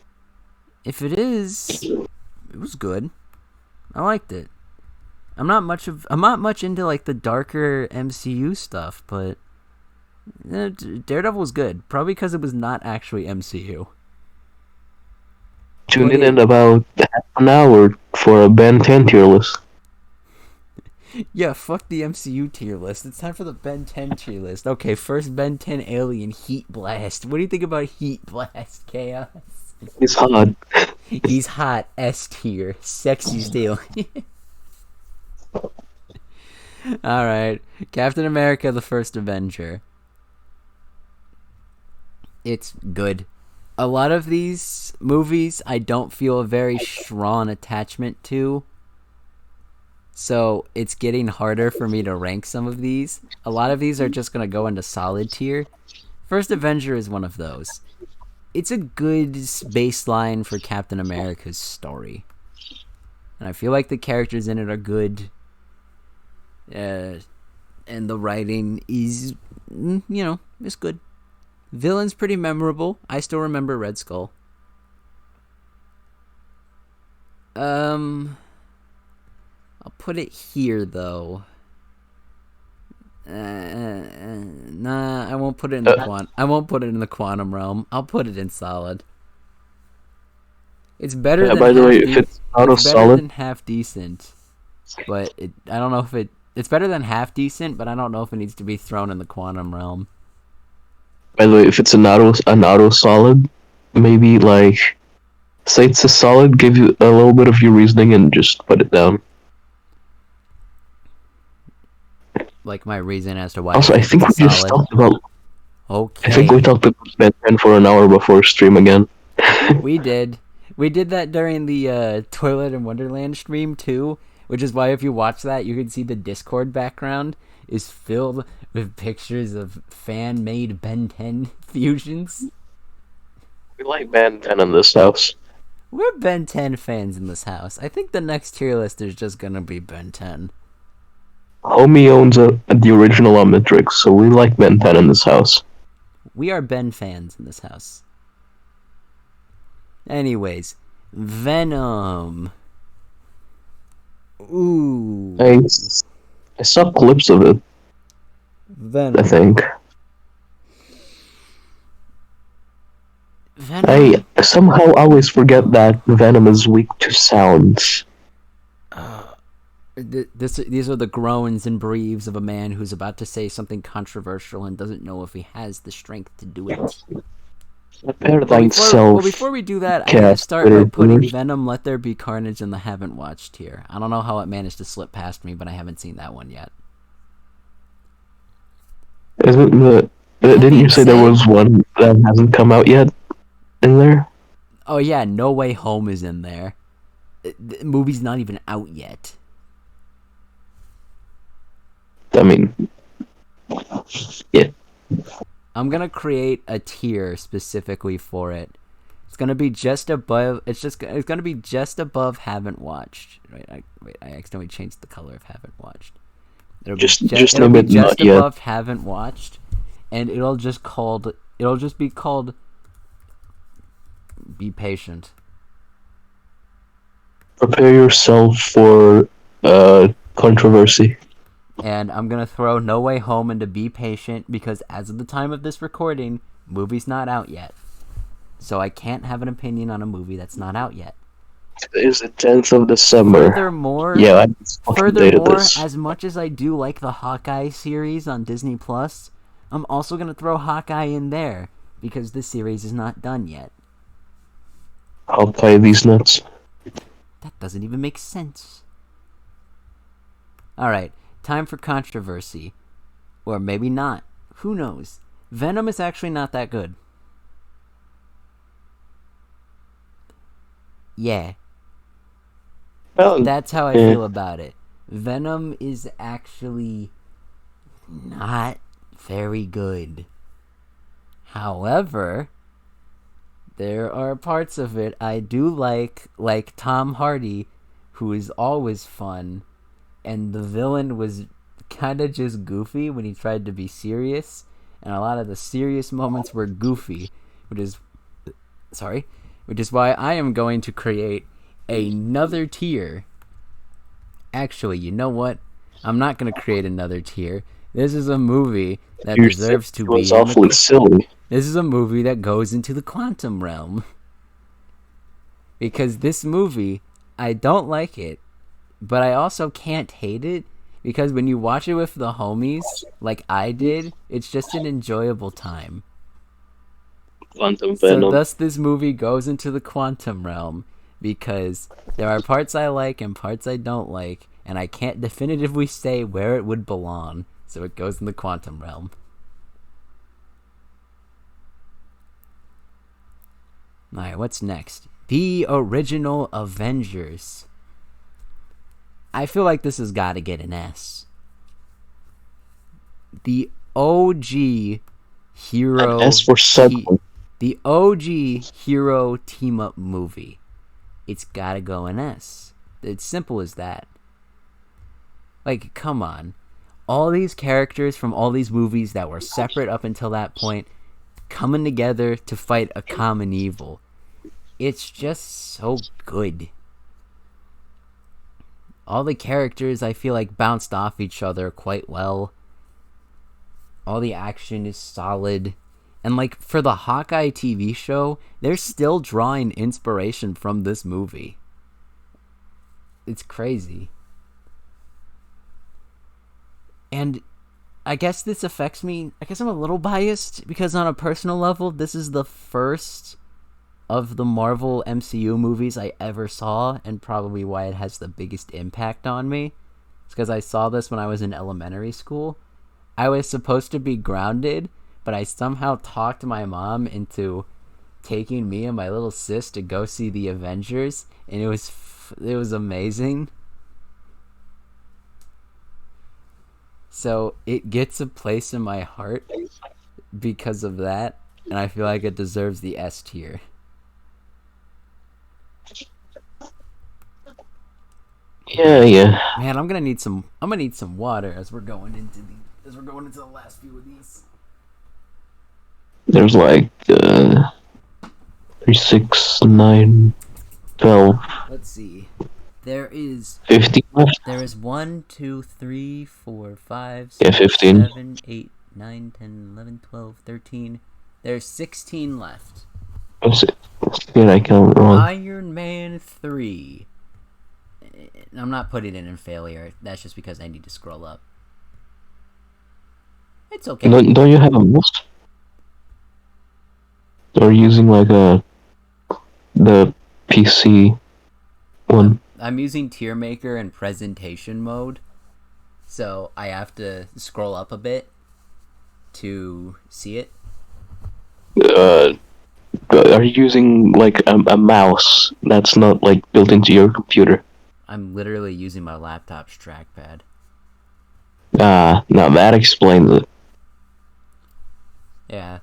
Speaker 1: If it is, it was good. I liked it. I'm not much into like the darker MCU stuff, but Daredevil was good. Probably because it was not actually MCU.
Speaker 2: Tune
Speaker 1: Put
Speaker 2: in
Speaker 1: it.
Speaker 2: in about half an hour for a Ben 10 tier list.
Speaker 1: Yeah, fuck the MCU tier list. It's time for the Ben 10 tier list. Okay, first Ben 10 Alien Heat Blast. What do you think about Heat Blast, Chaos?
Speaker 2: It's hot.
Speaker 1: He's hot, S tier, sexy still. Alright, Captain America the First Avenger. It's good. A lot of these movies I don't feel a very strong attachment to. So it's getting harder for me to rank some of these. A lot of these are just going to go into solid tier. First Avenger is one of those. It's a good baseline for Captain America's story. And I feel like the characters in it are good. And the writing is, it's good. Villain's pretty memorable. I still remember Red Skull. I'll put it here though. Nah, I won't put it in the I won't put it in the quantum realm. I'll put it in solid. It's better than
Speaker 2: by the
Speaker 1: half
Speaker 2: way, if it's out of
Speaker 1: it's better
Speaker 2: solid,
Speaker 1: than half decent. But I don't know if it's better than half decent, but I don't know if it needs to be thrown in the quantum realm.
Speaker 2: by the way, if it's an auto solid, maybe like say it's a solid, give you a little bit of your reasoning and just put it down.
Speaker 1: Like my reason as to why.
Speaker 2: Also, I think we just talked about.
Speaker 1: Okay.
Speaker 2: I think we talked about Ben 10 for an hour before stream again.
Speaker 1: We did. We did that during the Toilet in Wonderland stream too, which is why if you watch that, you can see the Discord background is filled with pictures of fan-made Ben 10 fusions.
Speaker 2: We like Ben 10 in this house.
Speaker 1: We're Ben 10 fans in this house. I think the next tier list is just gonna be Ben 10.
Speaker 2: Homie owns the original Omnitrix, so we like Ben 10 in this house.
Speaker 1: We are Ben fans in this house. Anyways, Venom. Ooh.
Speaker 2: I saw clips of it,
Speaker 1: Venom.
Speaker 2: I think.
Speaker 1: Venom.
Speaker 2: I somehow always forget that Venom is weak to sounds.
Speaker 1: These are the groans and breathes of a man who's about to say something controversial and doesn't know if he has the strength to do it. Before we do that, I gotta start by putting Venom Let There Be Carnage in the haven't watched here. I don't know how it managed to slip past me, but I haven't seen that one yet.
Speaker 2: Didn't you say there was one that hasn't come out yet in there?
Speaker 1: Oh yeah, No Way Home is in there. The movie's not even out yet.
Speaker 2: I mean, yeah.
Speaker 1: I'm gonna create a tier specifically for it. It's gonna be just above. It's gonna be just above haven't watched. I accidentally changed the color of haven't watched. It'll be just above haven't watched, and it'll just be called. Be patient.
Speaker 2: Prepare yourself for controversy.
Speaker 1: And I'm going to throw No Way Home into Be Patient because as of the time of this recording, movie's not out yet. So I can't have an opinion on a movie that's not out yet.
Speaker 2: It is the 10th of December.
Speaker 1: Furthermore, as much as I do like the Hawkeye series on Disney+, I'm also going to throw Hawkeye in there because this series is not done yet.
Speaker 2: Hawkeye these nuts.
Speaker 1: That doesn't even make sense. Alright. Time for controversy. Or maybe not. Who knows? Venom is actually not that good. Yeah.
Speaker 2: Well,
Speaker 1: that's how I feel about it. Venom is actually not very good. However, there are parts of it I do like Tom Hardy, who is always fun. And the villain was kind of just goofy when he tried to be serious. And a lot of the serious moments were goofy. Which is why I am going to create another tier. Actually, you know what? I'm not going to create another tier. This is a movie that deserves to be...
Speaker 2: awfully silly.
Speaker 1: This is a movie that goes into the quantum realm. because this movie, I don't like it, but I also can't hate it because when you watch it with the homies, like I did, it's just an enjoyable time.
Speaker 2: Quantum
Speaker 1: So
Speaker 2: Venom.
Speaker 1: thus this movie goes into the quantum realm because there are parts I like and parts I don't like, and I can't definitively say where it would belong, so it goes in the quantum realm. Alright, what's next? The original Avengers. I feel like this has got to get an S. The OG hero.
Speaker 2: S for seven.
Speaker 1: The OG hero team up movie. It's gotta go an S. It's simple as that. Like, come on. All these characters from all these movies that were separate up until that point coming together to fight a common evil. It's just so good. All the characters I feel like bounced off each other quite well. All the action is solid. And like for the Hawkeye TV show, they're still drawing inspiration from this movie. It's crazy. And I guess this affects me. I guess I'm a little biased because on a personal level, this is the first of the Marvel MCU movies I ever saw, and probably why it has the biggest impact on me. It's because I saw this when I was in elementary school. I was supposed to be grounded, but I somehow talked my mom into taking me and my little sis to go see the Avengers, and it was amazing. So it gets a place in my heart because of that, and I feel like it deserves the S tier.
Speaker 2: Yeah.
Speaker 1: Man, I'm gonna need some water as we're going into the last few of these.
Speaker 2: There's like 3, 6, 9, 12.
Speaker 1: Let's see. There is
Speaker 2: 15 left?
Speaker 1: There is 1, 2, 3, 4, 5,
Speaker 2: Yeah,
Speaker 1: 6,
Speaker 2: 15.
Speaker 1: 7, 8, 9, 10, 11, 12, 13. There's 16 left.
Speaker 2: What's it? Did I count wrong?
Speaker 1: Iron Man 3. I'm not putting it in failure. That's just because I need to scroll up. It's okay.
Speaker 2: Don't you have a mouse? Or using like the PC one?
Speaker 1: I'm using tier maker and presentation mode, so I have to scroll up a bit to see it.
Speaker 2: Are you using like a mouse that's not like built into your computer?
Speaker 1: I'm literally using my laptop's trackpad.
Speaker 2: Now that explains it.
Speaker 1: Yeah.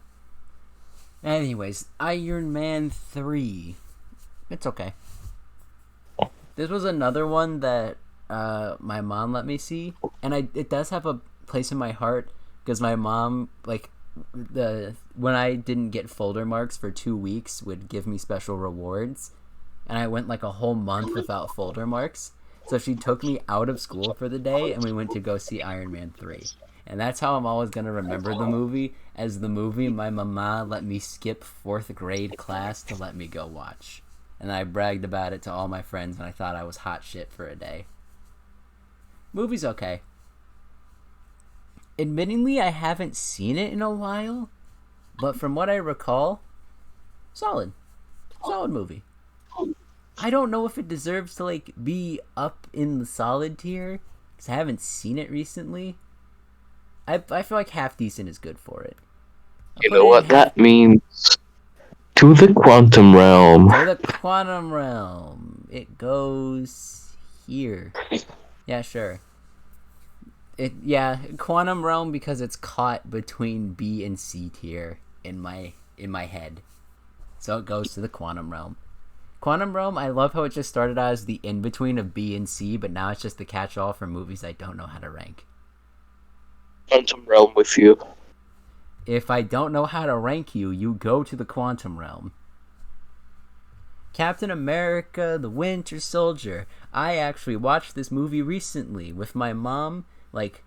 Speaker 1: Anyways, Iron Man 3. It's okay. This was another one that my mom let me see, and it does have a place in my heart because my mom, like, when I didn't get folder marks for 2 weeks, would give me special rewards, and I went like a whole month without folder marks. So she took me out of school for the day, and we went to go see Iron Man 3. And that's how I'm always going to remember the movie, as the movie my mama let me skip 4th grade class to let me go watch. And I bragged about it to all my friends, and I thought I was hot shit for a day. Movie's okay. Admittingly, I haven't seen it in a while, but from what I recall, solid. Solid movie. I don't know if it deserves to like be up in the solid tier, because I haven't seen it recently. I feel like half decent is good for it.
Speaker 2: You know what that means? To the quantum realm.
Speaker 1: To the quantum realm. It goes here. Yeah, sure. Quantum realm because it's caught between B and C tier in my head. So it goes to the quantum realm. Quantum realm, I love how it just started out as the in-between of B and C, but now it's just the catch-all for movies I don't know how to rank.
Speaker 2: Quantum realm with you.
Speaker 1: If I don't know how to rank you, you go to the quantum realm. Captain America, the Winter Soldier. I actually watched this movie recently with my mom, like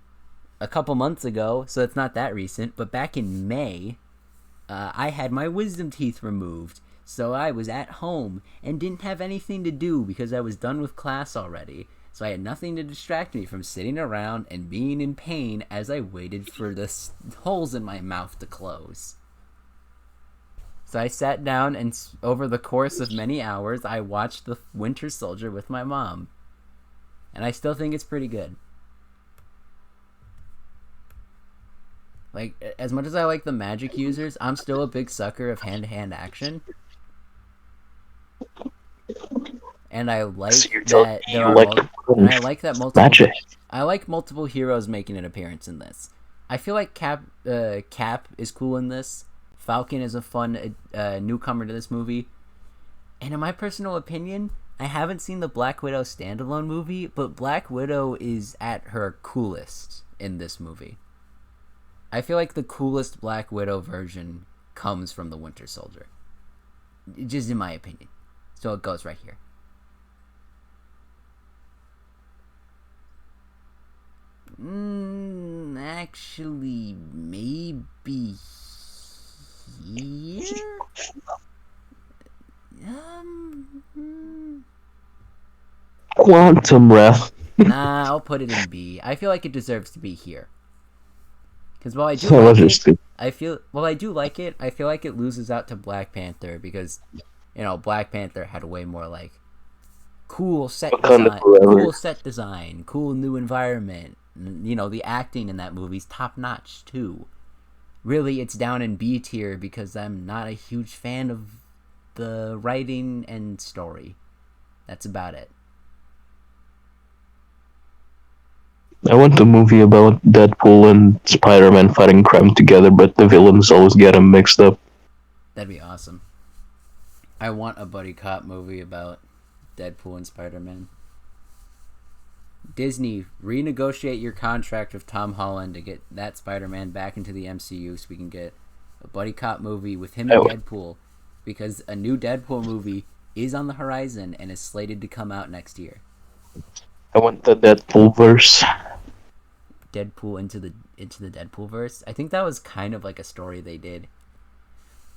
Speaker 1: a couple months ago, so it's not that recent, but back in May, I had my wisdom teeth removed. So I was at home and didn't have anything to do because I was done with class already. So I had nothing to distract me from sitting around and being in pain as I waited for the holes in my mouth to close. So I sat down, and over the course of many hours, I watched The Winter Soldier with my mom. And I still think it's pretty good. Like, as much as I like the magic users, I'm still a big sucker of hand-to-hand action. And I like that there are and I like that multiple
Speaker 2: magic.
Speaker 1: I like multiple heroes making an appearance in this. I feel like Cap is cool in this. Falcon is a fun newcomer to this movie. And in my personal opinion, I haven't seen the Black Widow standalone movie, but Black Widow is at her coolest in this movie. I feel like the coolest Black Widow version comes from the Winter Soldier. Just in my opinion. So it goes right here. Actually, maybe here?
Speaker 2: Quantum Breath.
Speaker 1: Nah, I'll put it in B. I feel like it deserves to be here. Because while I do like it, I feel like it loses out to Black Panther because, Black Panther had way more like cool set design, cool new environment. The acting in that movie's top notch too. Really, it's down in B tier because I'm not a huge fan of the writing and story. That's about it.
Speaker 2: I want a movie about Deadpool and Spiderman fighting crime together, but the villains always get them mixed up.
Speaker 1: That'd be awesome. I want a buddy cop movie about Deadpool and Spider-Man. Disney, renegotiate your contract with Tom Holland to get that Spider-Man back into the MCU so we can get a buddy cop movie with him and Deadpool, because a new Deadpool movie is on the horizon and is slated to come out next year.
Speaker 2: I want the Deadpool verse.
Speaker 1: Deadpool into the Deadpool verse. I think that was kind of like a story they did.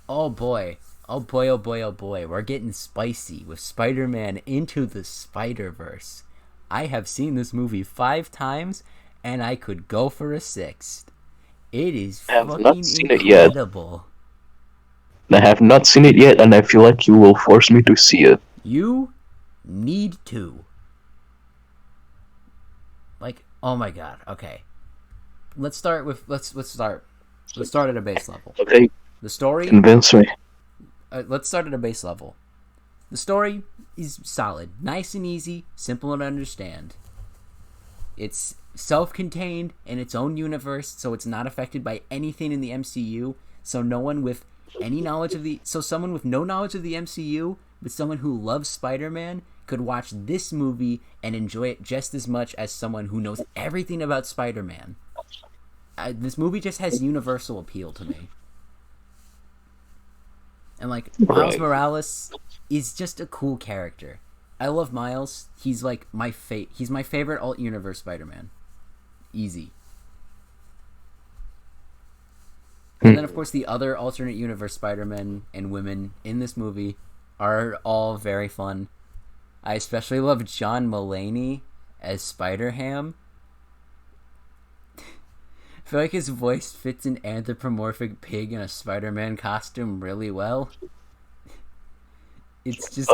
Speaker 1: Oh boy, we're getting spicy with Spider-Man Into the Spider-Verse. I have seen this movie 5 times, and I could go for a 6th. It is fucking incredible.
Speaker 2: I have not seen it yet, and I feel like you will force me to see it.
Speaker 1: You need to. Like, oh my god. Okay, let's start at a base level.
Speaker 2: Okay.
Speaker 1: The story.
Speaker 2: Convince me.
Speaker 1: Let's start at a base level. The story is solid, nice and easy, simple to understand. It's self-contained in its own universe, so it's not affected by anything in the MCU. So someone with no knowledge of the MCU, but someone who loves Spider-Man could watch this movie and enjoy it just as much as someone who knows everything about Spider-Man. This movie just has universal appeal to me. And Miles Morales is just a cool character. I love Miles. He's like he's my favorite alt universe Spider-Man. Easy. And then of course the other alternate universe Spider-Men and women in this movie are all very fun. I especially love John Mulaney as Spider-Ham. I feel like his voice fits an anthropomorphic pig in a Spider-Man costume really well. It's just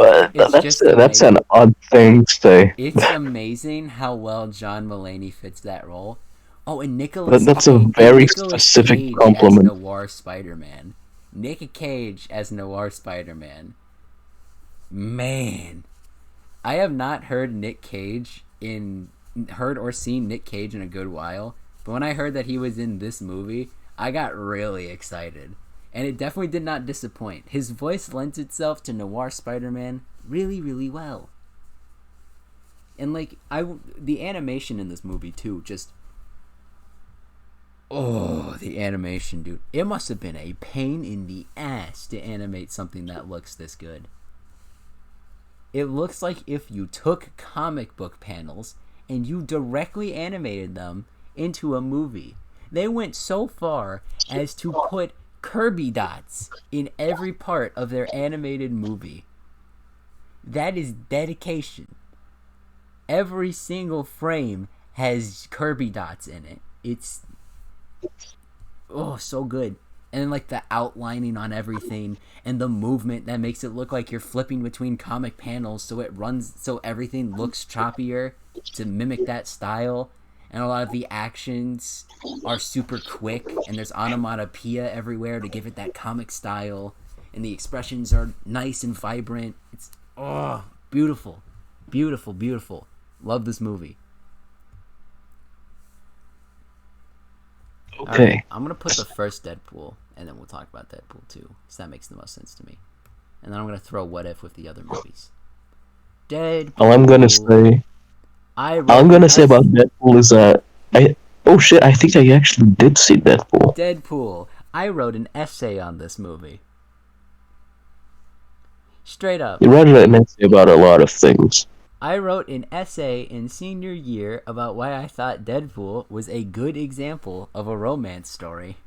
Speaker 2: that's an odd thing to say.
Speaker 1: It's amazing how well John Mulaney fits that role. Oh, and Nicolas
Speaker 2: That's a very specific
Speaker 1: Cage
Speaker 2: compliment.
Speaker 1: as Noir Spider-Man. Nick Cage as Noir Spider-Man. Man, I have not heard or seen Nick Cage in a good while. But when I heard that he was in this movie, I got really excited. And it definitely did not disappoint. His voice lends itself to Noir Spider-Man really, really well. And the animation in this movie too, just... Oh, the animation, dude. It must have been a pain in the ass to animate something that looks this good. It looks like if you took comic book panels and you directly animated them into a movie. They went so far as to put Kirby dots in every part of their animated movie. That is dedication. Every single frame has Kirby dots in it. It's so good. And then like the outlining on everything and the movement that makes it look like you're flipping between comic panels, so it runs so everything looks choppier to mimic that style. And a lot of the actions are super quick, and there's onomatopoeia everywhere to give it that comic style, and the expressions are nice and vibrant. It's beautiful. Beautiful, beautiful. Love this movie.
Speaker 2: Okay.
Speaker 1: Right, I'm gonna put the first Deadpool, and then we'll talk about Deadpool 2, because that makes the most sense to me. And then I'm gonna throw What If with the other movies. Deadpool.
Speaker 2: All I'm gonna say about Deadpool is that oh shit, I think I actually did see Deadpool.
Speaker 1: Deadpool. I wrote an essay on this movie. Straight up.
Speaker 2: You read an essay about a lot of things.
Speaker 1: I wrote an essay in senior year about why I thought Deadpool was a good example of a romance story.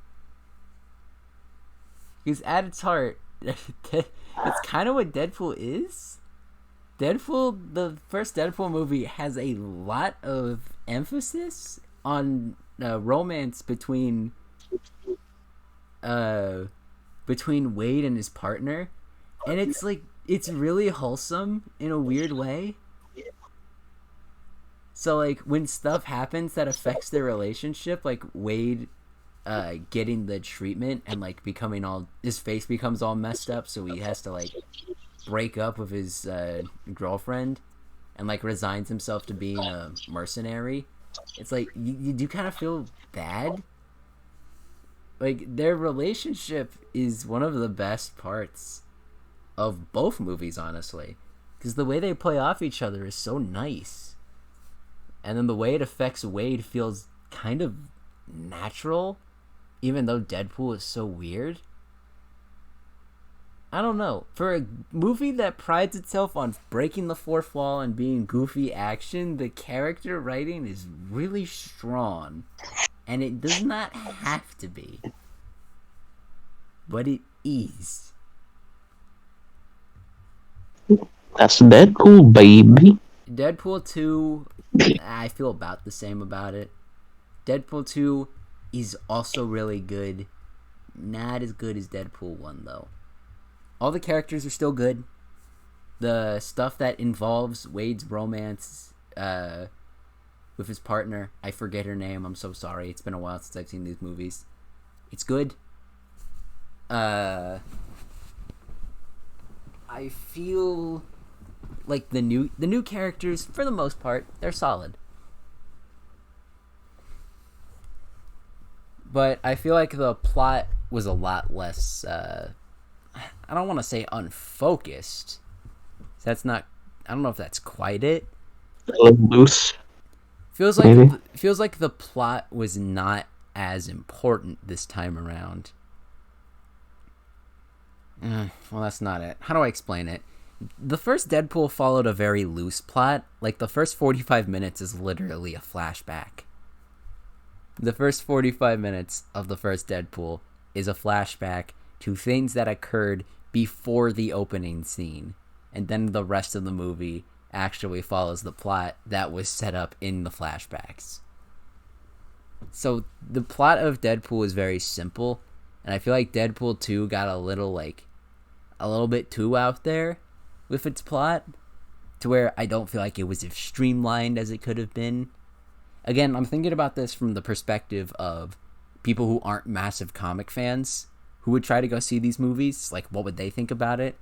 Speaker 1: Because at its heart, it's kind of what Deadpool is. Deadpool, the first Deadpool movie, has a lot of emphasis on romance between Wade and his partner, and it's like it's really wholesome in a weird way. So like when stuff happens that affects their relationship, like Wade getting the treatment and like becoming all, his face becomes all messed up, so he has to like break up with his girlfriend and like resigns himself to being a mercenary. It's like you do kind of feel bad. Like their relationship is one of the best parts of both movies, honestly, because the way they play off each other is so nice, and then the way it affects Wade feels kind of natural, even though Deadpool is so weird. I don't know. For a movie that prides itself on breaking the fourth wall and being goofy action, the character writing is really strong. And it does not have to be. But it is.
Speaker 2: That's Deadpool, baby.
Speaker 1: Deadpool 2, I feel about the same about it. Deadpool 2 is also really good. Not as good as Deadpool 1, though. All the characters are still good. The stuff that involves Wade's romance with his partner, I forget her name, I'm so sorry. It's been a while since I've seen these movies. It's good. I feel like the new characters, for the most part, they're solid. But I feel like the plot was a lot less I don't want to say unfocused. That's not. I don't know if that's quite it.
Speaker 2: Loose.
Speaker 1: Feels like the plot was not as important this time around. Well, that's not it. How do I explain it? The first Deadpool followed a very loose plot. Like the first 45 minutes is literally a flashback. The first 45 minutes of the first Deadpool is a flashback to things that occurred before the opening scene, and then the rest of the movie actually follows the plot that was set up in the flashbacks. So the plot of Deadpool is very simple, and I feel like Deadpool 2 got a little bit too out there with its plot, to where I don't feel like it was as streamlined as it could have been. Again, I'm thinking about this from the perspective of people who aren't massive comic fans who would try to go see these movies. Like, what would they think about it?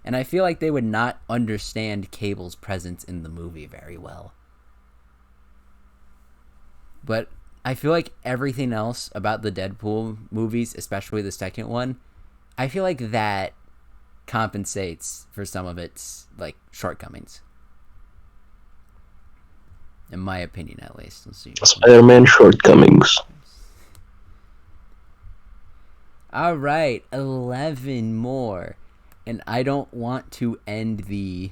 Speaker 1: And I feel like they would not understand Cable's presence in the movie very well. But I feel like everything else about the Deadpool movies, especially the second one, I feel like that compensates for some of its like shortcomings. In my opinion, at least. Let's see.
Speaker 2: Spider-Man shortcomings.
Speaker 1: All right, 11 more. And I don't want to end the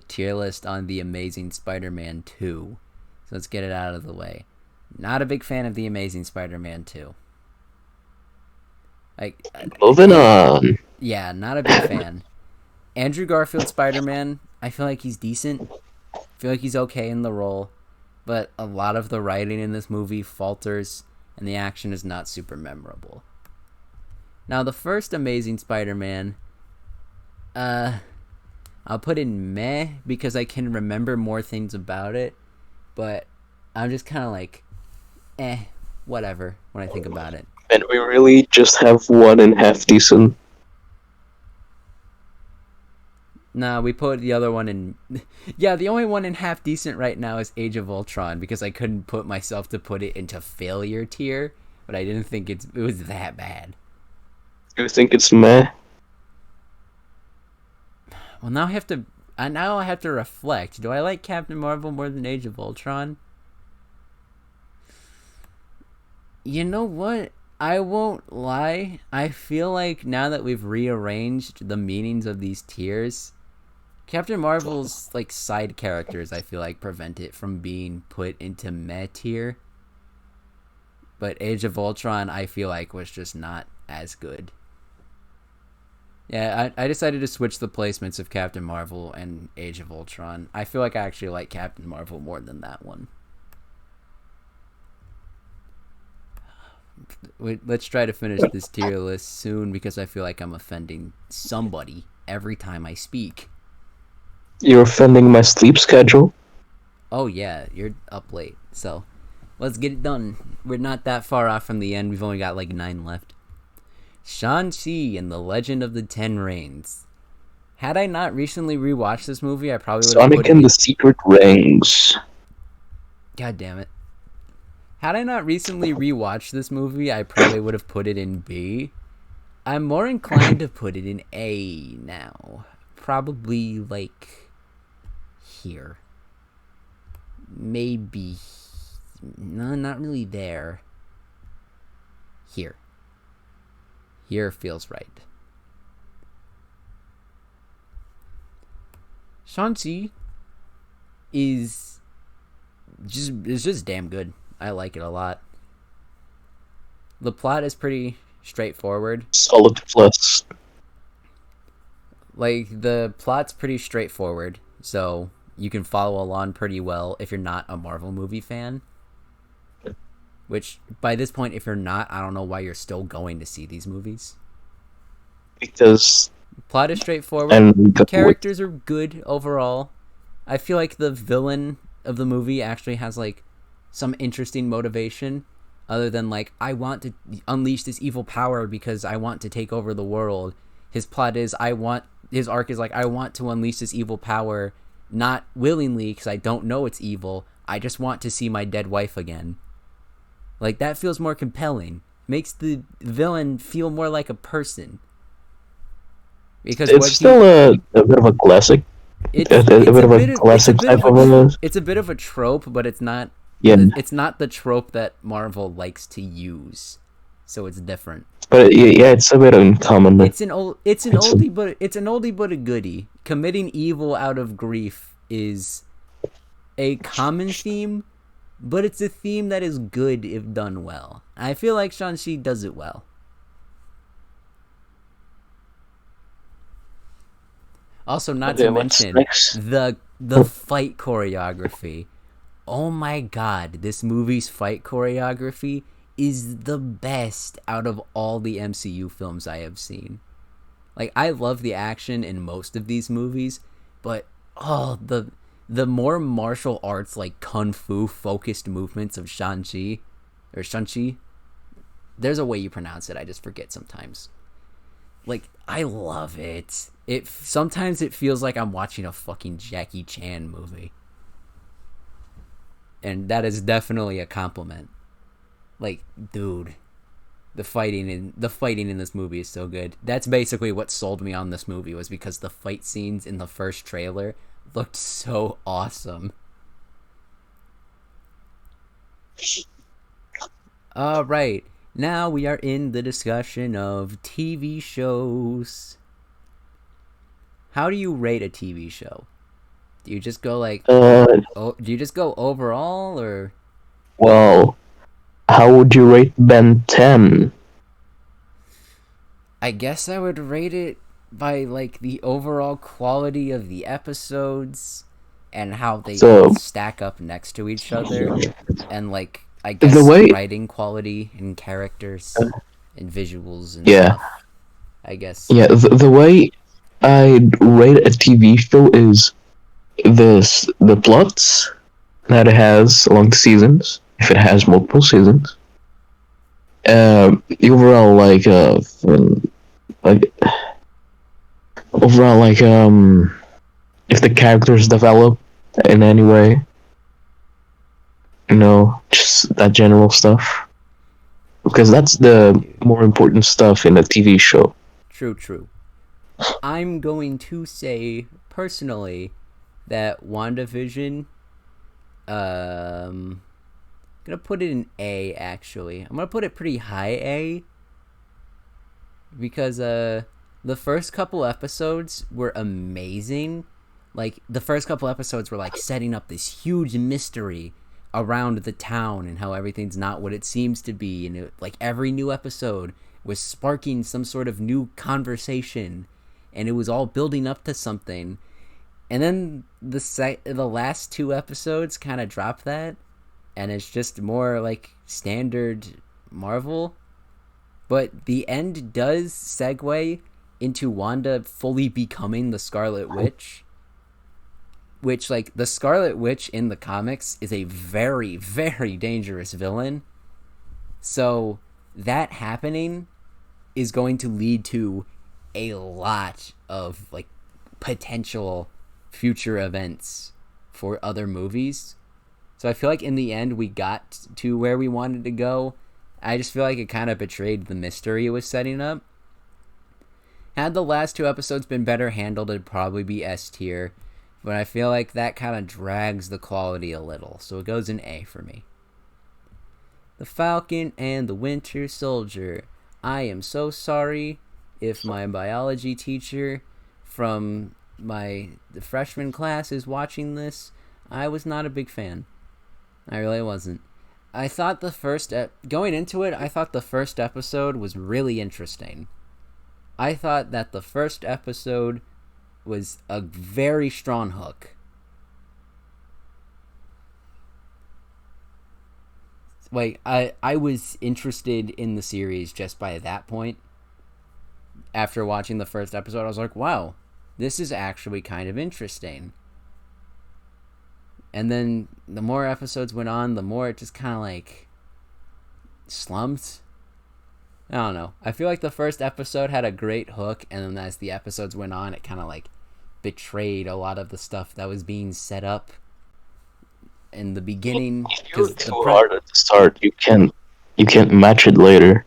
Speaker 1: tier list on the Amazing Spider-Man 2. So let's get it out of the way. Not a big fan of the Amazing Spider-Man 2. Like,
Speaker 2: Moving on.
Speaker 1: yeah, not a big fan. Andrew Garfield Spider-Man, I feel like he's decent. I feel like he's okay in the role, but a lot of the writing in this movie falters, and the action is not super memorable. Now, the first Amazing Spider-Man, I'll put in meh because I can remember more things about it, but I'm just kind of like, whatever when I think about it.
Speaker 2: And we really just have one in half decent.
Speaker 1: Nah, we put the other one in. Yeah, the only one in half decent right now is Age of Ultron because I couldn't put myself to put it into failure tier, but I didn't think it was that bad.
Speaker 2: You think it's meh?
Speaker 1: Well, now I have to reflect. Do I like Captain Marvel more than Age of Ultron? You know what? I won't lie. I feel like now that we've rearranged the meanings of these tiers, Captain Marvel's like side characters I feel like prevent it from being put into meh tier. But Age of Ultron I feel like was just not as good. Yeah, I decided to switch the placements of Captain Marvel and Age of Ultron. I feel like I actually like Captain Marvel more than that one. Let's try to finish this tier list soon because I feel like I'm offending somebody every time I speak.
Speaker 2: You're offending my sleep schedule.
Speaker 1: Oh yeah, you're up late, so let's get it done. We're not that far off from the end. We've only got like 9 left. Shang-Chi and the Legend of the Ten Rings. Had I not recently rewatched this movie, I probably would have
Speaker 2: Sonic
Speaker 1: put
Speaker 2: and
Speaker 1: it.
Speaker 2: the Secret Rings.
Speaker 1: God damn it. Had I not recently rewatched this movie, I probably would have put it in B. I'm more inclined to put it in A now. Probably like here. Maybe. No, not really there. Here. Here feels right. Shang-Chi is just damn good. I like it a lot. The plot is pretty straightforward.
Speaker 2: Solid plus.
Speaker 1: Like, the plot's pretty straightforward, so you can follow along pretty well if you're not a Marvel movie fan. Which, by this point, if you're not, I don't know why you're still going to see these movies.
Speaker 2: Because...
Speaker 1: Plot is straightforward.
Speaker 2: And
Speaker 1: Characters are good overall. I feel like the villain of the movie actually has, like, some interesting motivation. Other than, like, I want to unleash this evil power because I want to take over the world. His plot is, his arc is, like, I want to unleash this evil power, not willingly because I don't know it's evil. I just want to see my dead wife again. Like, that feels more compelling. Makes the villain feel more like a person. Because
Speaker 2: it's still a bit of a classic. It's a bit of a classic type of a...
Speaker 1: It's a bit of a trope, but it's not...
Speaker 2: Yeah.
Speaker 1: It's not the trope that Marvel likes to use. So it's different.
Speaker 2: But yeah, it's a bit uncommon.
Speaker 1: It's an oldie but a goodie. Committing evil out of grief is a common theme, but it's a theme that is good if done well. I feel like Shang-Chi does it well. Also, not to mention the fight choreography. Oh my god, this movie's fight choreography is the best out of all the MCU films I have seen. Like, I love the action in most of these movies, but the more martial arts, like kung fu focused movements of Shang-Chi, there's a way you pronounce it, I just forget sometimes. Like, I love it. Sometimes it feels like I'm watching a fucking Jackie Chan movie. And that is definitely a compliment. Like, dude, the fighting in this movie is so good. That's basically what sold me on this movie, was because the fight scenes in the first trailer looked so awesome. All right. Now we are in the discussion of TV shows. How do you rate a TV show? Do you just go like... do you just go overall, or...
Speaker 2: Well, How would you rate Ben 10?
Speaker 1: I guess I would rate it by like the overall quality of the episodes and how they all
Speaker 2: So
Speaker 1: stack up next to each other, and like I
Speaker 2: the
Speaker 1: guess
Speaker 2: way,
Speaker 1: writing quality and characters and visuals and
Speaker 2: yeah,
Speaker 1: stuff. I guess.
Speaker 2: yeah, the way I'd rate a TV show is the plots that it has along the seasons, if it has multiple seasons. Overall, like overall, if the characters develop in any way, just that general stuff, because that's the
Speaker 1: Dude,
Speaker 2: more important stuff in a TV show.
Speaker 1: true, true. I'm going to say personally that WandaVision, I'm gonna put it in A. Actually, I'm gonna put it pretty high A because the first couple episodes were amazing. Like the first couple episodes were like setting up this huge mystery around the town and how everything's not what it seems to be, and like every new episode was sparking some sort of new conversation, and it was all building up to something. And then the last two episodes kind of drop that, and it's just more like standard Marvel. But the end does segue into Wanda fully becoming the Scarlet Witch, which, like, the Scarlet Witch in the comics is a very, very dangerous villain. So that happening is going to lead to a lot of, like, potential future events for other movies. So I feel like in the end we got to where we wanted to go. I just feel like it kind of betrayed the mystery it was setting up. Had the last two episodes been better handled, it'd probably be S tier. But I feel like that kind of drags the quality a little. So it goes in A for me. The Falcon and the Winter Soldier. I am so sorry if my biology teacher from the freshman class is watching this. I was not a big fan. I really wasn't. I thought going into it, I thought the first episode was really interesting. I thought that the first episode was a very strong hook. Like, I was interested in the series just by that point. After watching the first episode, I was like, wow, this is actually kind of interesting. And then the more episodes went on, the more it just kind of like slumped. I don't know. I feel like the first episode had a great hook, and then as the episodes went on, it kind of like betrayed a lot of the stuff that was being set up in the beginning.
Speaker 2: If you look too hard at the start, you can't match it later.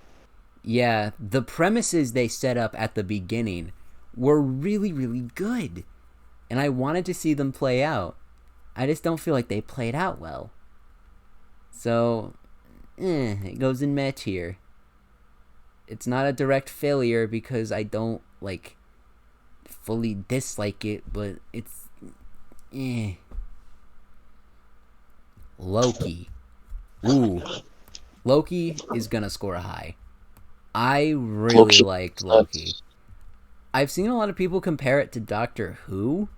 Speaker 1: Yeah, the premises they set up at the beginning were really, really good, and I wanted to see them play out. I just don't feel like they played out well. So, it goes in meh tier. It's not a direct failure because I don't, like, fully dislike it, but it's, Loki. Ooh. Loki is gonna score a high. I really liked Loki. I've seen a lot of people compare it to Doctor Who,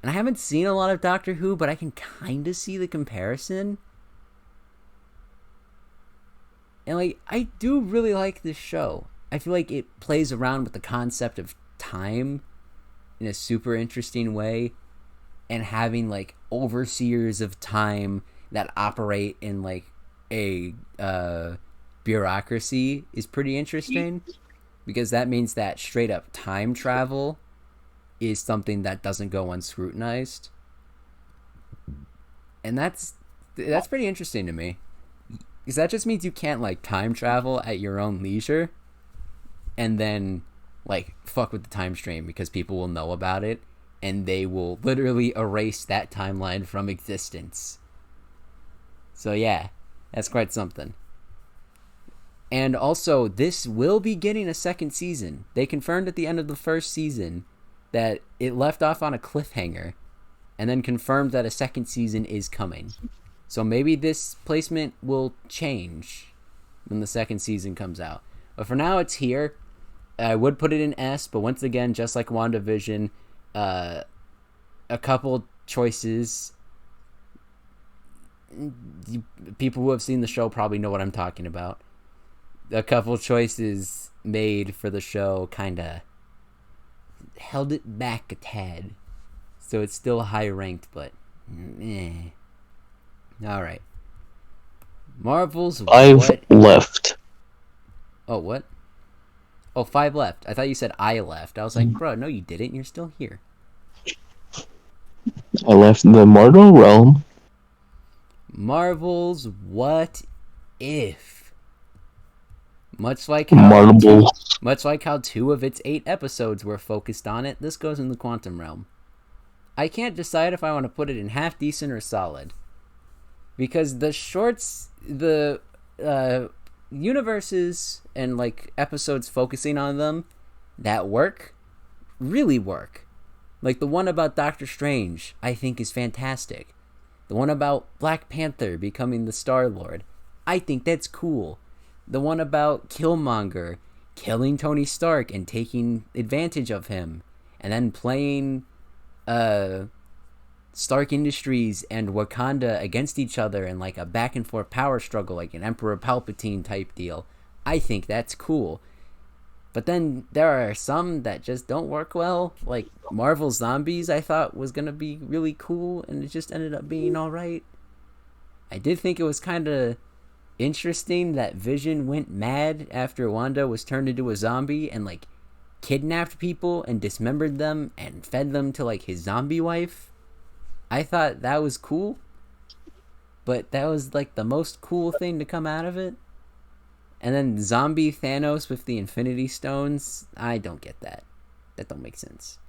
Speaker 1: and I haven't seen a lot of Doctor Who, but I can kind of see the comparison. And, like, I do really like this show. I feel like it plays around with the concept of time in a super interesting way, and having, like, overseers of time that operate in, like, a bureaucracy is pretty interesting, because that means that straight up time travel is something that doesn't go unscrutinized. And that's pretty interesting to me. Because that just means you can't, like, time travel at your own leisure and then, like, fuck with the time stream, because people will know about it and they will literally erase that timeline from existence. So yeah, that's quite something. And also, this will be getting a second season. They confirmed at the end of the first season that it left off on a cliffhanger, and then confirmed that a second season is coming. So maybe this placement will change when the second season comes out. But for now, it's here. I would put it in S, but once again, just like WandaVision, a couple choices. People who have seen the show probably know what I'm talking about. A couple choices made for the show kind of held it back a tad. So it's still high ranked, but Alright. Marvel's
Speaker 2: I've left.
Speaker 1: Oh, what? Oh, 5 left. I thought you said I left. I was like, bro, no you didn't. You're still here.
Speaker 2: I left the Marvel realm.
Speaker 1: Marvel's What If. Much like how 2 of its 8 episodes were focused on it, this goes in the quantum realm. I can't decide if I want to put it in half decent or solid. Because the shorts, the universes and like episodes focusing on them that work, really work. Like the one about Doctor Strange, I think is fantastic. The one about Black Panther becoming the Star-Lord, I think that's cool. The one about Killmonger killing Tony Stark and taking advantage of him, and then playing Stark Industries and Wakanda against each other in like a back and forth power struggle, like an Emperor Palpatine type deal. I think that's cool. But then there are some that just don't work well. Like Marvel Zombies, I thought was going to be really cool, and it just ended up being alright. I did think it was kind of interesting that Vision went mad after Wanda was turned into a zombie and like kidnapped people and dismembered them and fed them to like his zombie wife. I thought that was cool, but that was like the most cool thing to come out of it. And then zombie Thanos with the Infinity Stones, I don't get that. That don't make sense.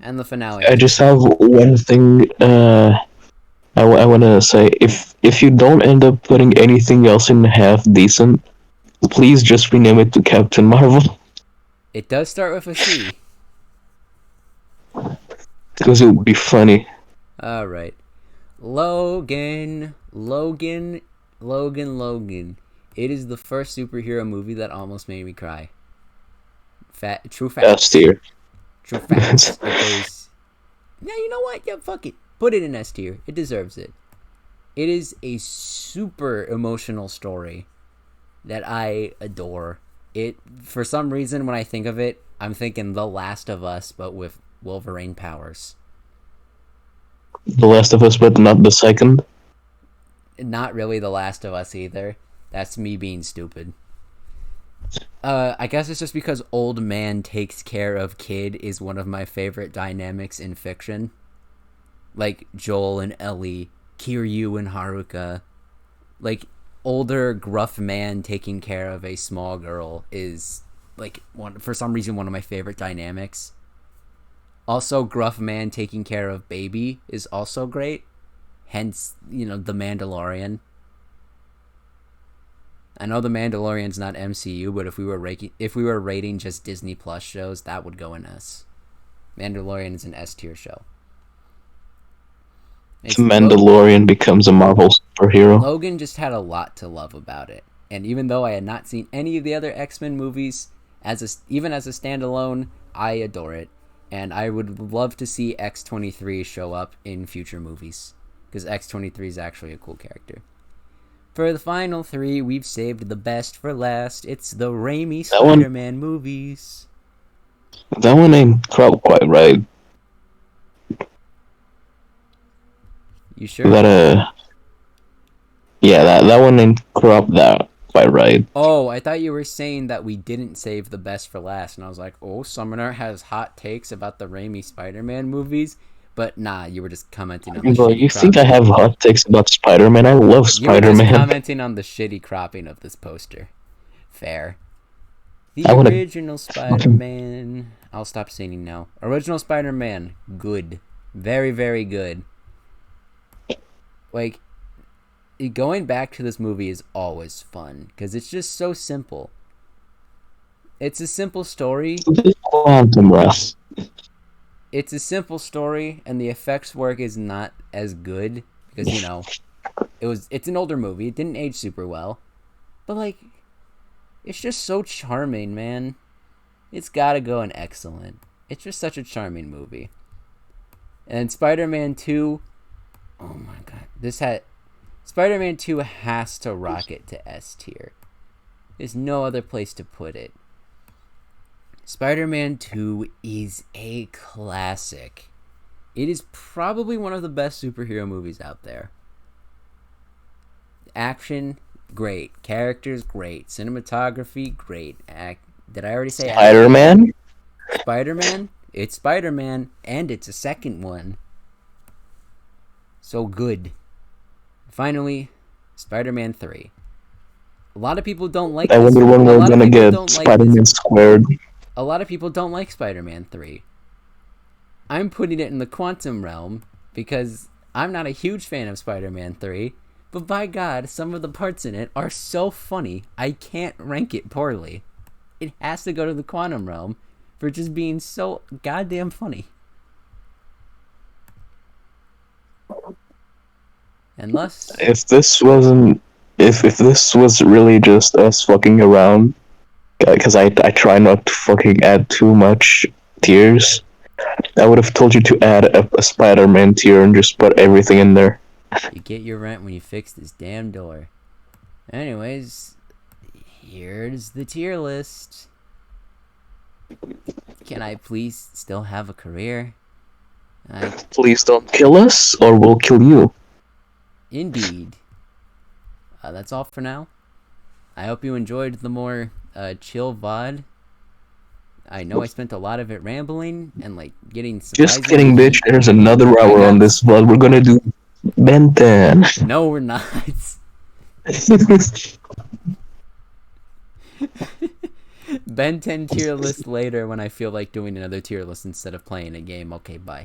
Speaker 1: And the finale.
Speaker 2: I just have one thing I want to say. If you don't end up putting anything else in half decent, please just rename it to Captain Marvel.
Speaker 1: It does start with a C.
Speaker 2: Because it would be funny.
Speaker 1: Alright. Logan. It is the first superhero movie that almost made me cry. True facts.
Speaker 2: S tier.
Speaker 1: True facts. It goes. Yeah, you know what? Yeah, fuck it. Put it in S tier. It deserves it. It is a super emotional story that I adore. It, for some reason, when I think of it, I'm thinking The Last of Us, but with Wolverine powers.
Speaker 2: The Last of Us, but not the second.
Speaker 1: Not really The Last of Us either. That's me being stupid. I guess it's just because old man takes care of kid is one of my favorite dynamics in fiction. Like Joel and Ellie, Kiryu and Haruka. Like older gruff man taking care of a small girl is like for some reason one of my favorite dynamics. Also, gruff man taking care of baby is also great. Hence, The Mandalorian. I know The Mandalorian's not MCU, but if we were rating just Disney Plus shows, that would go in S. Mandalorian is an S tier show.
Speaker 2: Mandalorian becomes a Marvel superhero.
Speaker 1: Logan just had a lot to love about it, and even though I had not seen any of the other X-Men movies, even as a standalone, I adore it, and I would love to see X-23 show up in future movies. Because X-23 is actually a cool character. For the final 3, we've saved the best for last. It's the Raimi Spider-Man movies.
Speaker 2: That one ain't quite right.
Speaker 1: You sure?
Speaker 2: That one ain't that quite right.
Speaker 1: Oh, I thought you were saying that we didn't save the best for last, and I was like, oh, Summoner has hot takes about the Raimi Spider-Man movies. But nah, you were just commenting on the
Speaker 2: Bro,
Speaker 1: shitty
Speaker 2: you
Speaker 1: cropping.
Speaker 2: think I have hot takes about Spider-Man? I love Spider-Man.
Speaker 1: You were just commenting on the shitty cropping of this poster. Fair. Original Spider-Man. I'll stop singing now. Original Spider-Man. Good. Very, very good. Like, going back to this movie is always fun. Because it's just so simple. It's a simple story.
Speaker 2: Quantum Rush.
Speaker 1: It's a simple story, and the effects work is not as good because it's an older movie. It didn't age super well, But like, it's just so charming, man. It's gotta go in excellent. It's just such a charming movie. And Spider-Man 2, oh my god. Spider-Man 2 has to rocket to S tier. There's no other place to put it. Spider-Man 2 is a classic. It is probably one of the best superhero movies out there. Action, great. Characters, great. Cinematography, great. Did I already say
Speaker 2: Spider-Man?
Speaker 1: Spider-Man? It's Spider-Man, and it's a second one. So good. Finally, Spider-Man 3. A lot of people don't like
Speaker 2: I
Speaker 1: this.
Speaker 2: wonder when we're gonna get Spider-Man squared.
Speaker 1: A lot of people don't like Spider-Man 3. I'm putting it in the quantum realm because I'm not a huge fan of Spider-Man 3, but by God, some of the parts in it are so funny, I can't rank it poorly. It has to go to the quantum realm for just being so goddamn funny. Unless
Speaker 2: if this was really just us fucking around, because I try not to fucking add too much tiers, I would have told you to add a Spider-Man tier and just put everything in there.
Speaker 1: you get your rent when you fix this damn door. Anyways, here's the tier list. Can I please still have a career?
Speaker 2: Please don't kill us, or we'll kill you.
Speaker 1: Indeed. That's all for now. I hope you enjoyed the more chill VOD. I know I spent a lot of it rambling and like getting
Speaker 2: Just kidding, bitch. There's another hour on this VOD. We're gonna do Ben 10.
Speaker 1: No, we're not. Ben 10 tier list later when I feel like doing another tier list instead of playing a game. Okay, bye.